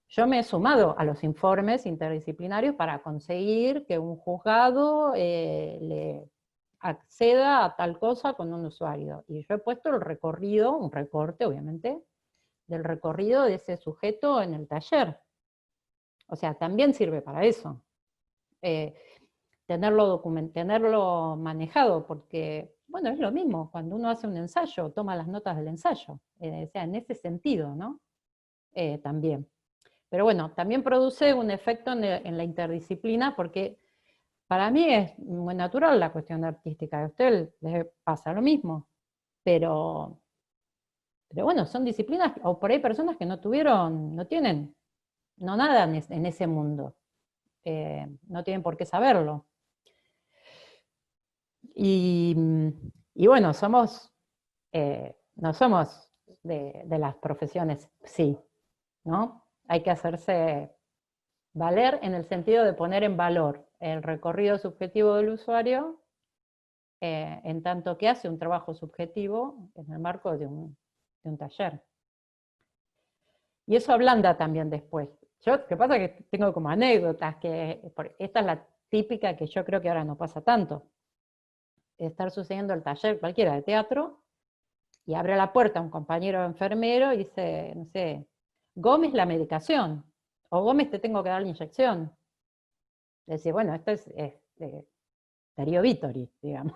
yo me he sumado a los informes interdisciplinarios para conseguir que un juzgado le acceda a tal cosa con un usuario. Y yo he puesto el recorrido, un recorte obviamente, del recorrido de ese sujeto en el taller. O sea, también sirve para eso. Tenerlo manejado, porque, bueno, es lo mismo, cuando uno hace un ensayo, toma las notas del ensayo, o sea, en ese sentido, ¿no? También. Pero bueno, también produce un efecto en la interdisciplina, porque para mí es muy natural la cuestión artística, a usted les pasa lo mismo, pero bueno, son disciplinas, o por ahí personas que no nadan en ese mundo, no tienen por qué saberlo. Y bueno, no somos de las profesiones, sí, ¿no? Hay que hacerse valer en el sentido de poner en valor el recorrido subjetivo del usuario, en tanto que hace un trabajo subjetivo en el marco de un taller. Y eso ablanda también después. Lo que pasa es que tengo como anécdotas, esta es la típica que yo creo que ahora no pasa tanto. Estar sucediendo el taller cualquiera de teatro, y abre la puerta a un compañero enfermero y dice, no sé, Gómez la medicación, o Gómez te tengo que dar la inyección. Decir, bueno, esto es Darío Vittori, digamos.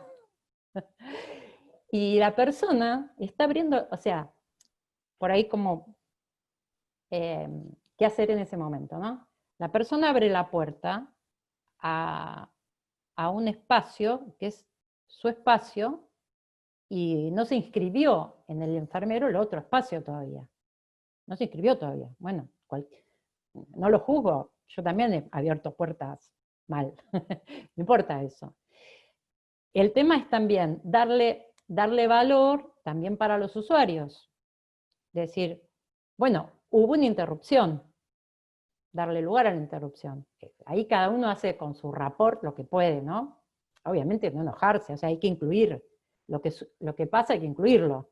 Y la persona está abriendo, o sea, por ahí como, ¿qué hacer en ese momento, no? La persona abre la puerta a un espacio que es su espacio, y no se inscribió en el enfermero el otro espacio todavía. No se inscribió todavía. Bueno, no lo juzgo, yo también he abierto puertas mal, no importa eso. El tema es también darle valor también para los usuarios. Decir, bueno, hubo una interrupción, darle lugar a la interrupción. Ahí cada uno hace con su rapport lo que puede, ¿no? Obviamente no enojarse, o sea, hay que incluir lo que pasa, hay que incluirlo.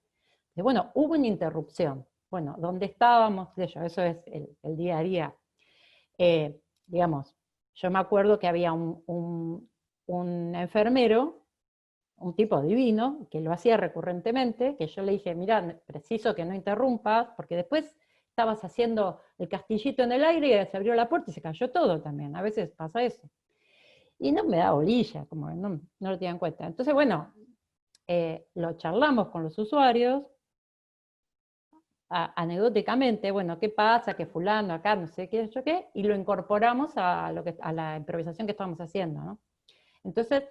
Y bueno, hubo una interrupción. Bueno, ¿dónde estábamos? Eso es el día a día. Digamos, yo me acuerdo que había un enfermero, un tipo divino, que lo hacía recurrentemente, que yo le dije, mirá, preciso que no interrumpas, porque después estabas haciendo el castillito en el aire y se abrió la puerta y se cayó todo también. A veces pasa eso. Y no me da bolilla, como que no lo tenía en cuenta. Entonces, bueno, lo charlamos con los usuarios, anecdóticamente, bueno, ¿qué pasa? Que fulano acá, no sé qué, yo qué, y lo incorporamos a la improvisación que estábamos haciendo, ¿no? Entonces,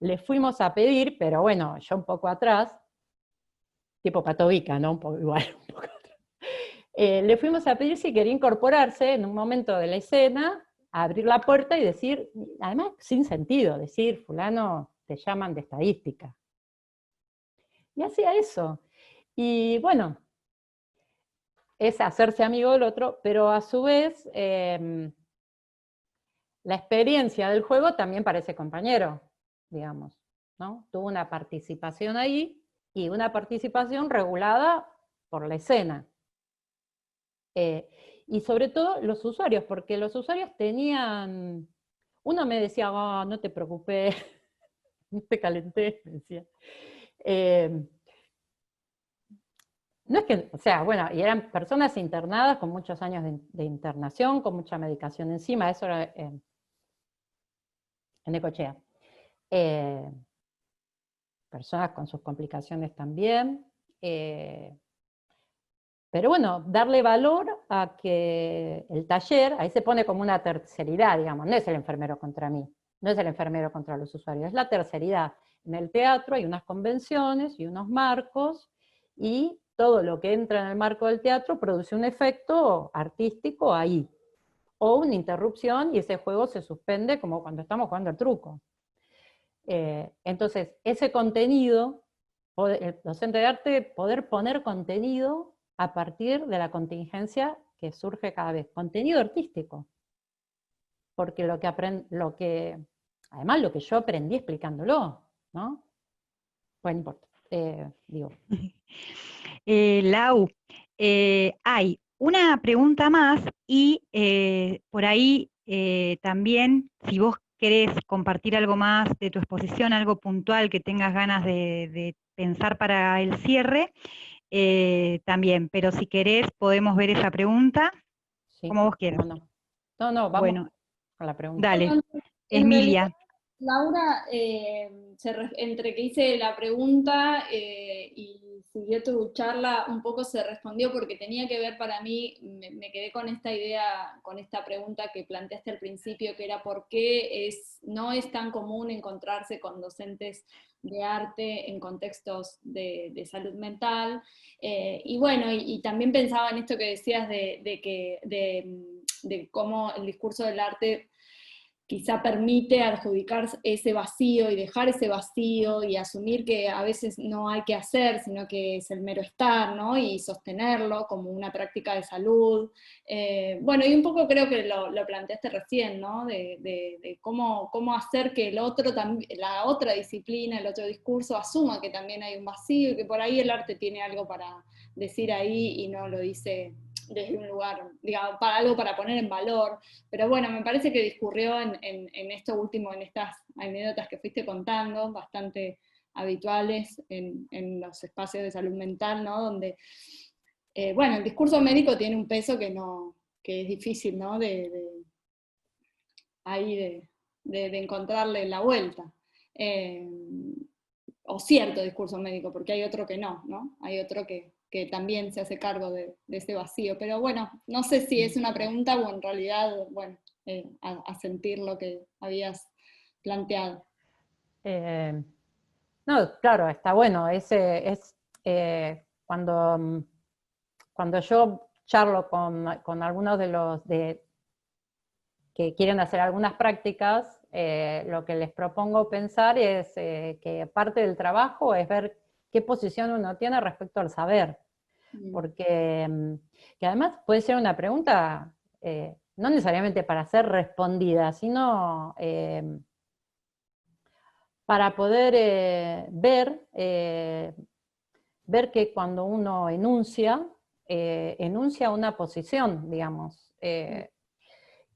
le fuimos a pedir, pero bueno, yo un poco atrás, tipo Patovica, ¿no? Un poco igual, un poco atrás. Le fuimos a pedir si quería incorporarse en un momento de la escena, a abrir la puerta y decir, además sin sentido, decir, fulano, te llaman de estadística. Y hacía eso. Y bueno, es hacerse amigo del otro, pero a su vez, la experiencia del juego también parece compañero, digamos, ¿no? Tuvo una participación ahí, y una participación regulada por la escena. Y sobre todo los usuarios, porque los usuarios tenían... Uno me decía, oh, no te preocupes, no te calenté, me decía. No es que, o sea, bueno, y eran personas internadas con muchos años de internación, con mucha medicación encima, eso era en Necochea. Personas con sus complicaciones también. Pero bueno, darle valor a que el taller, ahí se pone como una terceridad, digamos, no es el enfermero contra mí, no es el enfermero contra los usuarios, es la terceridad. En el teatro hay unas convenciones y unos marcos, y todo lo que entra en el marco del teatro produce un efecto artístico ahí, o una interrupción y ese juego se suspende como cuando estamos jugando al truco. Entonces, ese contenido, el docente de arte, poder poner contenido a partir de la contingencia que surge cada vez, contenido artístico. Porque además lo que yo aprendí explicándolo, ¿no? Bueno, no importa, digo. Lau, hay una pregunta más y por ahí también, si vos querés compartir algo más de tu exposición, algo puntual que tengas ganas de pensar para el cierre, también, pero si querés podemos ver esa pregunta, Sí. como vos quieras. No, vamos bueno, con la pregunta. Dale, En realidad, Emilia. Laura, entre que hice la pregunta y siguió tu charla, un poco se respondió porque tenía que ver para mí, me quedé con esta idea, con esta pregunta que planteaste al principio, que era por qué no es tan común encontrarse con docentes de arte en contextos de salud mental. Y bueno, y también pensaba en esto que decías de cómo el discurso del arte quizá permite adjudicar ese vacío y dejar ese vacío y asumir que a veces no hay que hacer, sino que es el mero estar, ¿no? Y sostenerlo como una práctica de salud. Bueno, y un poco creo que lo planteaste recién, ¿no? De cómo hacer que la otra disciplina, el otro discurso, asuma que también hay un vacío y que por ahí el arte tiene algo para decir ahí y no lo dice desde un lugar, digamos, algo para poner en valor. Pero bueno, me parece que discurrió en esto último, en estas anécdotas que fuiste contando, bastante habituales en los espacios de salud mental, ¿no? Donde, bueno, el discurso médico tiene un peso que es difícil, ¿no? De encontrarle la vuelta. O cierto discurso médico, porque hay otro que no, ¿no? Hay otro que también se hace cargo de ese vacío. Pero bueno, no sé si es una pregunta o en realidad, bueno, a sentir lo que habías planteado. No, claro, está bueno. Cuando yo charlo con algunos de los que quieren hacer algunas prácticas, lo que les propongo pensar es que parte del trabajo es ver qué posición uno tiene respecto al saber. Porque que además puede ser una pregunta no necesariamente para ser respondida, sino para poder ver que cuando uno enuncia una posición, digamos,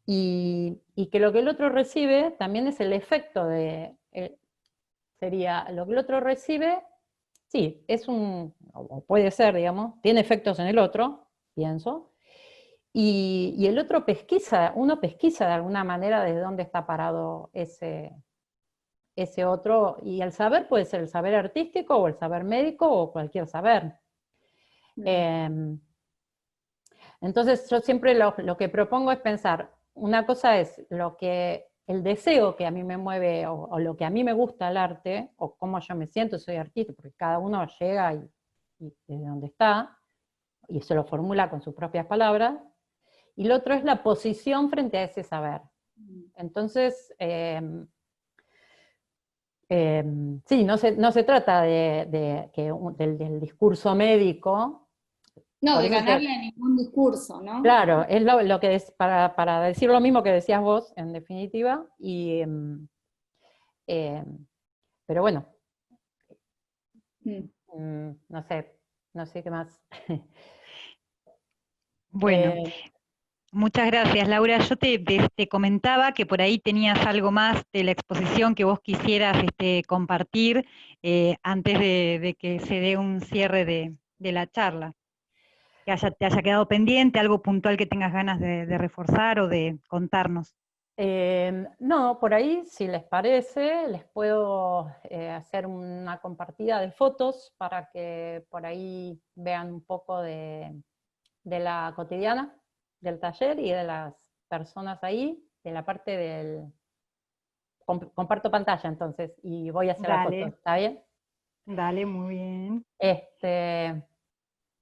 y que lo que el otro recibe también es el efecto sería lo que el otro recibe, sí, o puede ser, digamos, tiene efectos en el otro, pienso, y el otro uno pesquisa de alguna manera desde dónde está parado ese otro, y el saber puede ser el saber artístico, o el saber médico, o cualquier saber. Entonces yo siempre lo que propongo es pensar, una cosa es el deseo que a mí me mueve, o lo que a mí me gusta el arte, o cómo yo me siento, soy artista, porque cada uno llega y desde donde está, y se lo formula con sus propias palabras, y lo otro es la posición frente a ese saber. Entonces, sí, no se trata del discurso médico. No, de ganarle a ningún discurso, ¿no? Claro, es lo que es para decir lo mismo que decías vos, en definitiva, pero bueno, no sé qué más. Bueno, muchas gracias, Laura. Yo te comentaba que por ahí tenías algo más de la exposición que vos quisieras compartir antes de que se dé un cierre de la charla. Que te haya quedado pendiente, algo puntual que tengas ganas de reforzar o de contarnos. No, por ahí, si les parece, les puedo hacer una compartida de fotos para que por ahí vean un poco de la cotidiana del taller y de las personas ahí, de la parte del... Comparto pantalla entonces y voy a hacer la foto, ¿está bien? Dale, muy bien.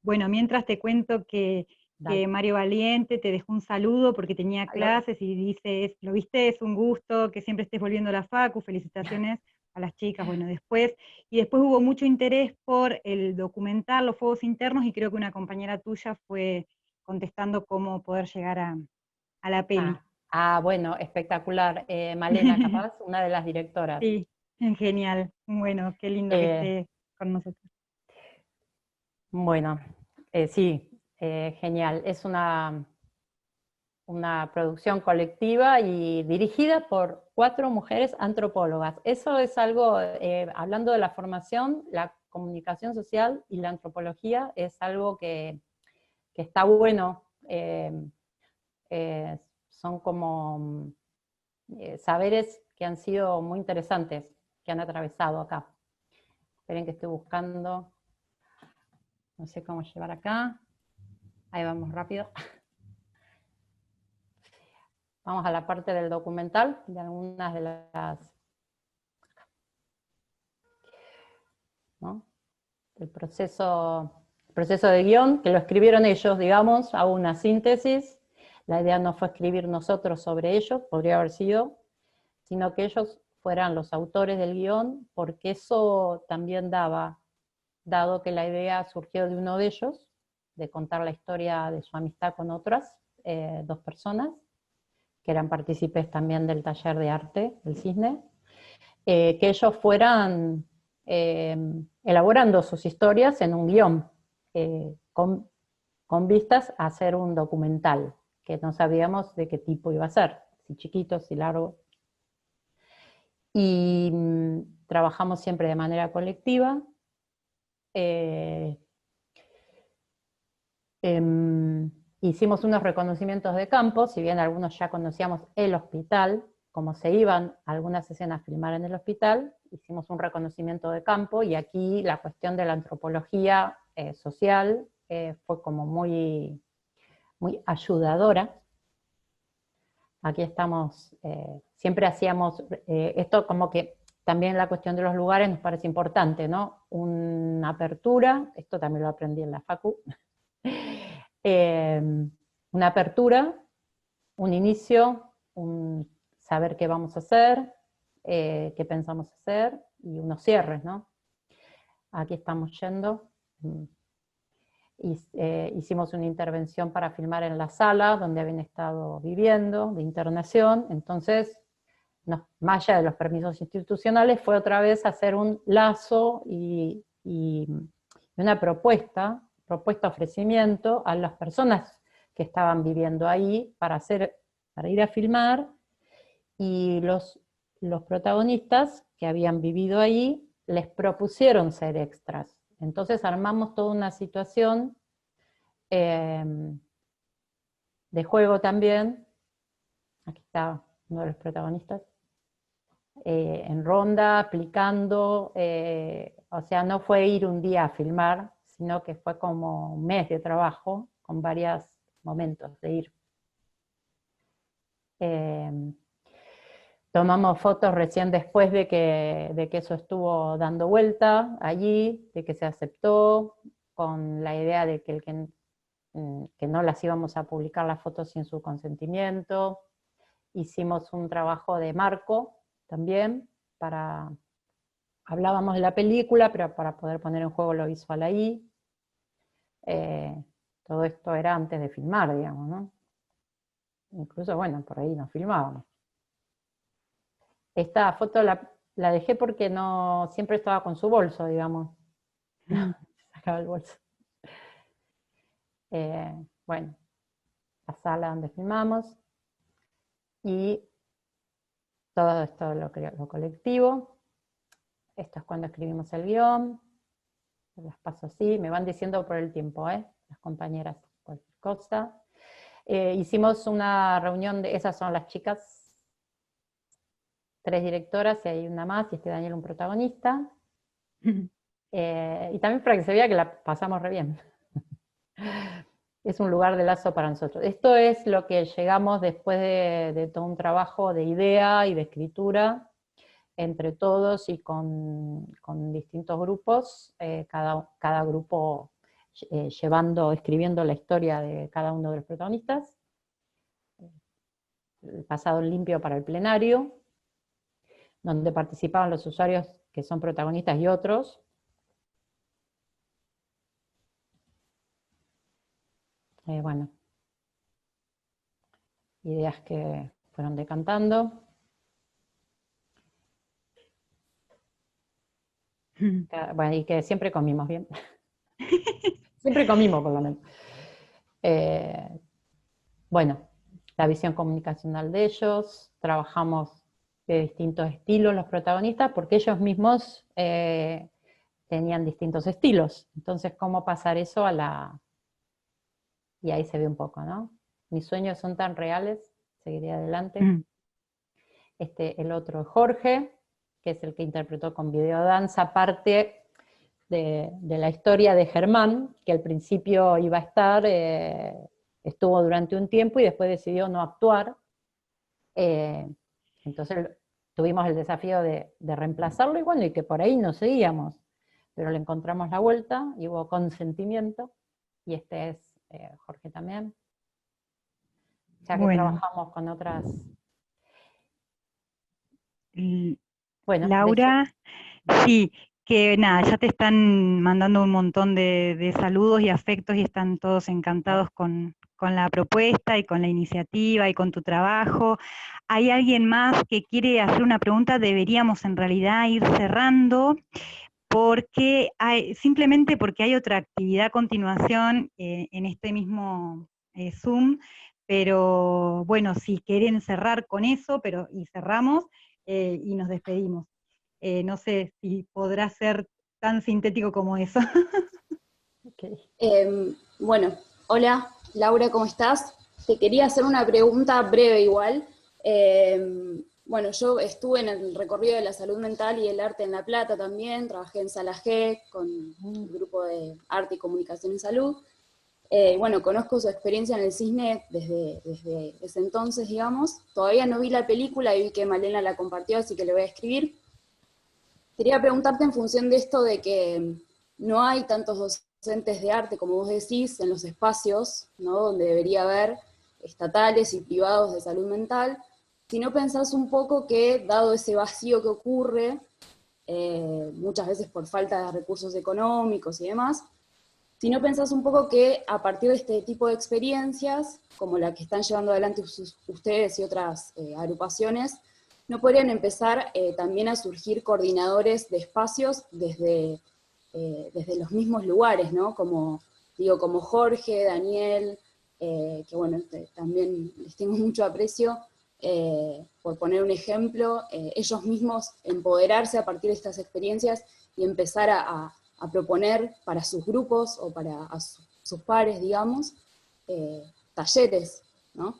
Bueno, mientras te cuento que Mario Valiente te dejó un saludo porque tenía clases y dice, lo viste, es un gusto que siempre estés volviendo a la Facu, felicitaciones a las chicas, bueno, después hubo mucho interés por el documental, los fuegos internos, y creo que una compañera tuya fue contestando cómo poder llegar a la peli. Bueno, espectacular. Malena, capaz, una de las directoras. Sí, genial. Bueno, qué lindo que esté con nosotros. Bueno, sí, genial. Es una producción colectiva y dirigida por 4 mujeres antropólogas. Eso es algo, hablando de la formación, la comunicación social y la antropología es algo que está bueno. Son como saberes que han sido muy interesantes, que han atravesado acá. Esperen que estoy buscando, no sé cómo llevar acá. Ahí vamos rápido. Vamos a la parte del documental, de algunas de las... ¿no? El proceso de guión, que lo escribieron ellos, digamos, hago una síntesis. La idea no fue escribir nosotros sobre ellos, podría haber sido, sino que ellos fueran los autores del guión, porque eso también dado que la idea surgió de uno de ellos, de contar la historia de su amistad con otras 2 personas, que eran partícipes también del taller de arte del Cisne, que ellos fueran elaborando sus historias en un guión, con vistas a hacer un documental, que no sabíamos de qué tipo iba a ser, si chiquito, si largo. Y trabajamos siempre de manera colectiva. Hicimos unos reconocimientos de campo, si bien algunos ya conocíamos el hospital, como se iban algunas escenas a filmar en el hospital, hicimos un reconocimiento de campo, y aquí la cuestión de la antropología social fue como muy, muy ayudadora. Aquí estamos, siempre hacíamos, esto como que también la cuestión de los lugares nos parece importante, ¿no? Una apertura, esto también lo aprendí en la Facu, una apertura, un inicio, un saber qué vamos a hacer, qué pensamos hacer, y unos cierres, ¿no? Aquí estamos yendo. hicimos una intervención para filmar en la sala donde habían estado viviendo, de internación. Entonces, más allá de los permisos institucionales, fue otra vez hacer un lazo y una propuesta, ofrecimiento a las personas que estaban viviendo ahí para ir a filmar, y los protagonistas que habían vivido ahí les propusieron ser extras. Entonces armamos toda una situación de juego también. Aquí está uno de los protagonistas, en ronda, aplicando, o sea, no fue ir un día a filmar, sino que fue como un mes de trabajo, con varios momentos de ir. Tomamos fotos recién después de que eso estuvo dando vuelta allí, de que se aceptó, con la idea de que que no las íbamos a publicar las fotos sin su consentimiento. Hicimos un trabajo de marco también, hablábamos de la película, pero para poder poner en juego lo visual ahí. Todo esto era antes de filmar, digamos, ¿no? Incluso, bueno, por ahí nos filmábamos. Esta foto la dejé porque no siempre estaba con su bolso, digamos. Sacaba el bolso. Bueno, la sala donde filmamos. Y todo esto lo colectivo. Esto es cuando escribimos el guión. Las paso así, me van diciendo por el tiempo, las compañeras, cualquier cosa. Hicimos una reunión, esas son las chicas, 3 directoras y hay una más, y Daniel un protagonista. Y también para que se vea que la pasamos re bien. Es un lugar de lazo para nosotros. Esto es lo que llegamos después de todo un trabajo de idea y de escritura, entre todos y con distintos grupos, cada grupo escribiendo la historia de cada uno de los protagonistas. El pasado limpio para el plenario, donde participaban los usuarios que son protagonistas y otros. Bueno, ideas que fueron decantando. Bueno, y que siempre comimos bien. Siempre comimos, por lo menos. Bueno, la visión comunicacional de ellos, trabajamos de distintos estilos los protagonistas, porque ellos mismos tenían distintos estilos. Entonces, ¿cómo pasar eso a la...? Y ahí se ve un poco, ¿no? Mis sueños son tan reales, seguiré adelante. El otro es Jorge, que es el que interpretó con videodanza parte de la historia de Germán, que al principio iba a estar, estuvo durante un tiempo y después decidió no actuar. Entonces tuvimos el desafío de reemplazarlo, y bueno, y que por ahí no seguíamos, pero le encontramos la vuelta y hubo consentimiento, y este es Jorge también. Ya que trabajamos con otras... Bueno, Laura, sí, que nada, ya te están mandando un montón de saludos y afectos y están todos encantados con la propuesta y con la iniciativa y con tu trabajo. ¿Hay alguien más que quiere hacer una pregunta? Deberíamos en realidad ir cerrando, porque simplemente porque hay otra actividad a continuación en este mismo Zoom, pero bueno, si quieren cerrar con eso, y cerramos y nos despedimos. No sé si podrá ser tan sintético como eso. Okay. Bueno, hola, Laura, ¿cómo estás? Te quería hacer una pregunta breve igual. Bueno, yo estuve en el recorrido de la salud mental y el arte en La Plata también, trabajé en Sala G con el grupo de arte y comunicación en salud. Bueno, conozco su experiencia en el Cisne desde ese entonces, digamos. Todavía no vi la película y vi que Malena la compartió, así que le voy a escribir. Quería preguntarte en función de esto de que no hay tantos docentes de arte, como vos decís, en los espacios, ¿no?, donde debería haber estatales y privados de salud mental, si no pensás un poco que, dado ese vacío que ocurre, muchas veces por falta de recursos económicos y demás, Si no pensás un poco que a partir de este tipo de experiencias, como la que están llevando adelante ustedes y otras agrupaciones, no podrían empezar también a surgir coordinadores de espacios desde los mismos lugares, ¿no? Como Jorge, Daniel, que bueno, también les tengo mucho aprecio, por poner un ejemplo, ellos mismos empoderarse a partir de estas experiencias y empezar a proponer para sus grupos o para sus pares, digamos, talleres, ¿no?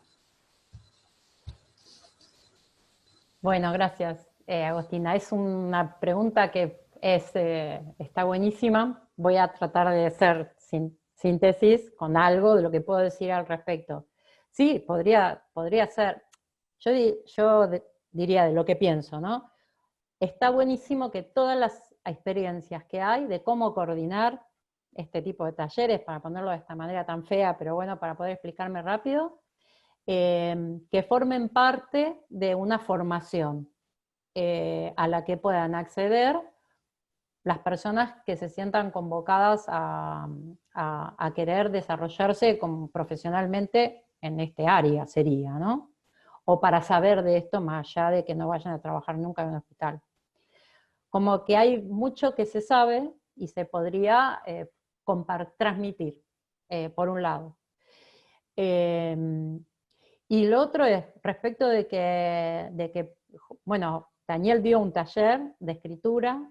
Bueno, gracias, Agostina. Es una pregunta que está buenísima. Voy a tratar de hacer síntesis con algo de lo que puedo decir al respecto. Sí, podría ser. Yo diría de lo que pienso, ¿no? Está buenísimo que todas las experiencias que hay de cómo coordinar este tipo de talleres, para ponerlo de esta manera tan fea, pero bueno, para poder explicarme rápido, que formen parte de una formación a la que puedan acceder las personas que se sientan convocadas a querer desarrollarse profesionalmente en este área, sería, ¿no? O para saber de esto más allá de que no vayan a trabajar nunca en un hospital. Como que hay mucho que se sabe y se podría transmitir, por un lado. Y lo otro es, respecto de que bueno, Daniel dio un taller de escritura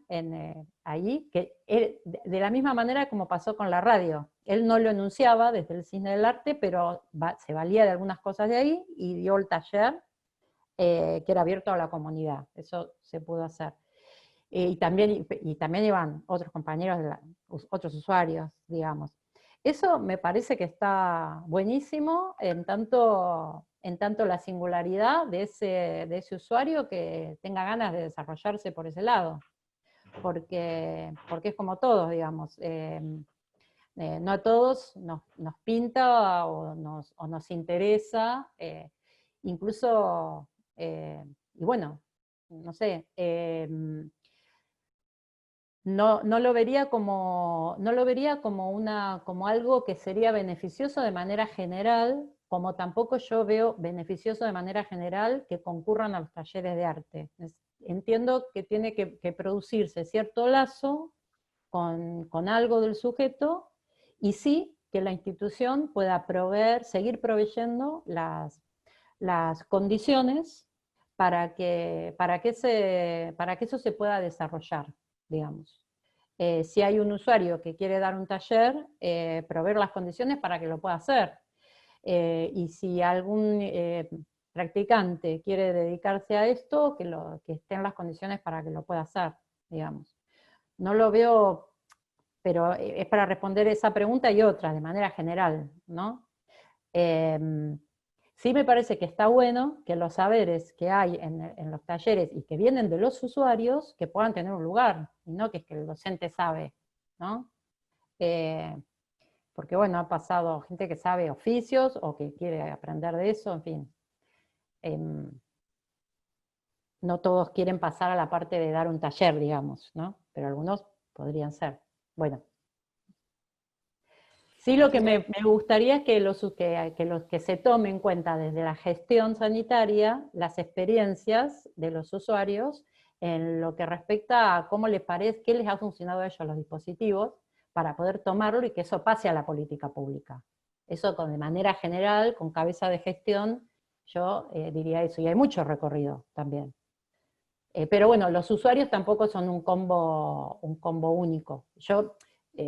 ahí, que de la misma manera como pasó con la radio. Él no lo enunciaba desde el Cisne del Arte, pero se valía de algunas cosas de ahí y dio el taller que era abierto a la comunidad. Eso se pudo hacer. Y también iban otros compañeros, otros usuarios, digamos. Eso me parece que está buenísimo, en tanto la singularidad de ese usuario que tenga ganas de desarrollarse por ese lado. Porque es como todos, digamos. No a todos nos pinta o nos interesa, incluso, y bueno, no sé, no lo vería como algo que sería beneficioso de manera general, como tampoco yo veo beneficioso de manera general que concurran a los talleres de arte. Entiendo que tiene que producirse cierto lazo con algo del sujeto, y sí que la institución pueda seguir proveyendo las condiciones para que eso se pueda desarrollar, digamos. Si hay un usuario que quiere dar un taller, proveer las condiciones para que lo pueda hacer. Y si algún practicante quiere dedicarse a esto, que estén las condiciones para que lo pueda hacer, digamos. No lo veo, pero es para responder esa pregunta y otra, de manera general, ¿no? Sí me parece que está bueno que los saberes que hay en los talleres y que vienen de los usuarios, que puedan tener un lugar, y no que es que el docente sabe, ¿no? Porque bueno, ha pasado gente que sabe oficios o que quiere aprender de eso, en fin. No todos quieren pasar a la parte de dar un taller, digamos, ¿no? Pero algunos podrían ser. Bueno. Sí, lo que me gustaría es que los que se tomen en cuenta desde la gestión sanitaria las experiencias de los usuarios en lo que respecta a cómo les parece, qué les ha funcionado a ellos los dispositivos para poder tomarlo y que eso pase a la política pública. Eso de manera general, con cabeza de gestión, yo diría eso, y hay mucho recorrido también. Pero bueno, los usuarios tampoco son un combo único. Yo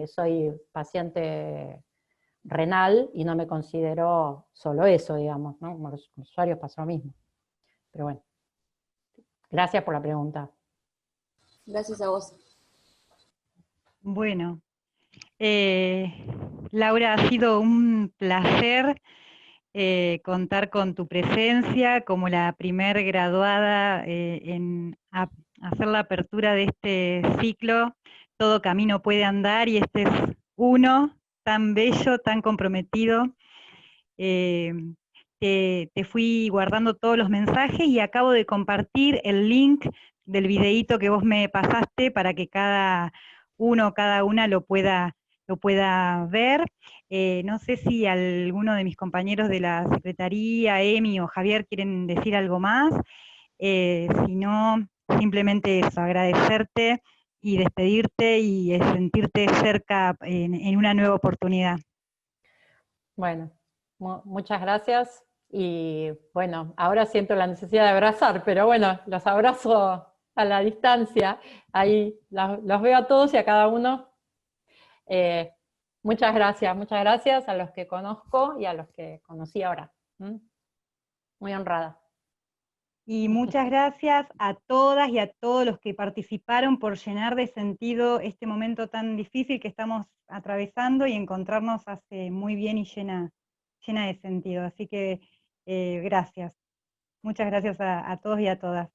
soy paciente renal y no me considero solo eso, digamos, ¿no? Como los usuarios pasa lo mismo. Pero bueno, gracias por la pregunta. Gracias a vos. Bueno, Laura, ha sido un placer contar con tu presencia como la primer graduada en hacer la apertura de este ciclo. Todo camino puede andar, y este es uno tan bello, tan comprometido. Te fui guardando todos los mensajes y acabo de compartir el link del videíto que vos me pasaste para que cada uno o cada una lo pueda lo pueda ver. No sé si alguno de mis compañeros de la Secretaría, Emi o Javier, quieren decir algo más. Si no, simplemente eso, agradecerte y despedirte y sentirte cerca en una nueva oportunidad. Bueno, muchas gracias. Y bueno, ahora siento la necesidad de abrazar, pero bueno, los abrazo a la distancia. Ahí los veo a todos y a cada uno. Muchas gracias a los que conozco y a los que conocí ahora. Muy honrada. Y muchas gracias a todas y a todos los que participaron por llenar de sentido este momento tan difícil que estamos atravesando, y encontrarnos hace muy bien y llena de sentido. Así que gracias. Muchas gracias a todos y a todas.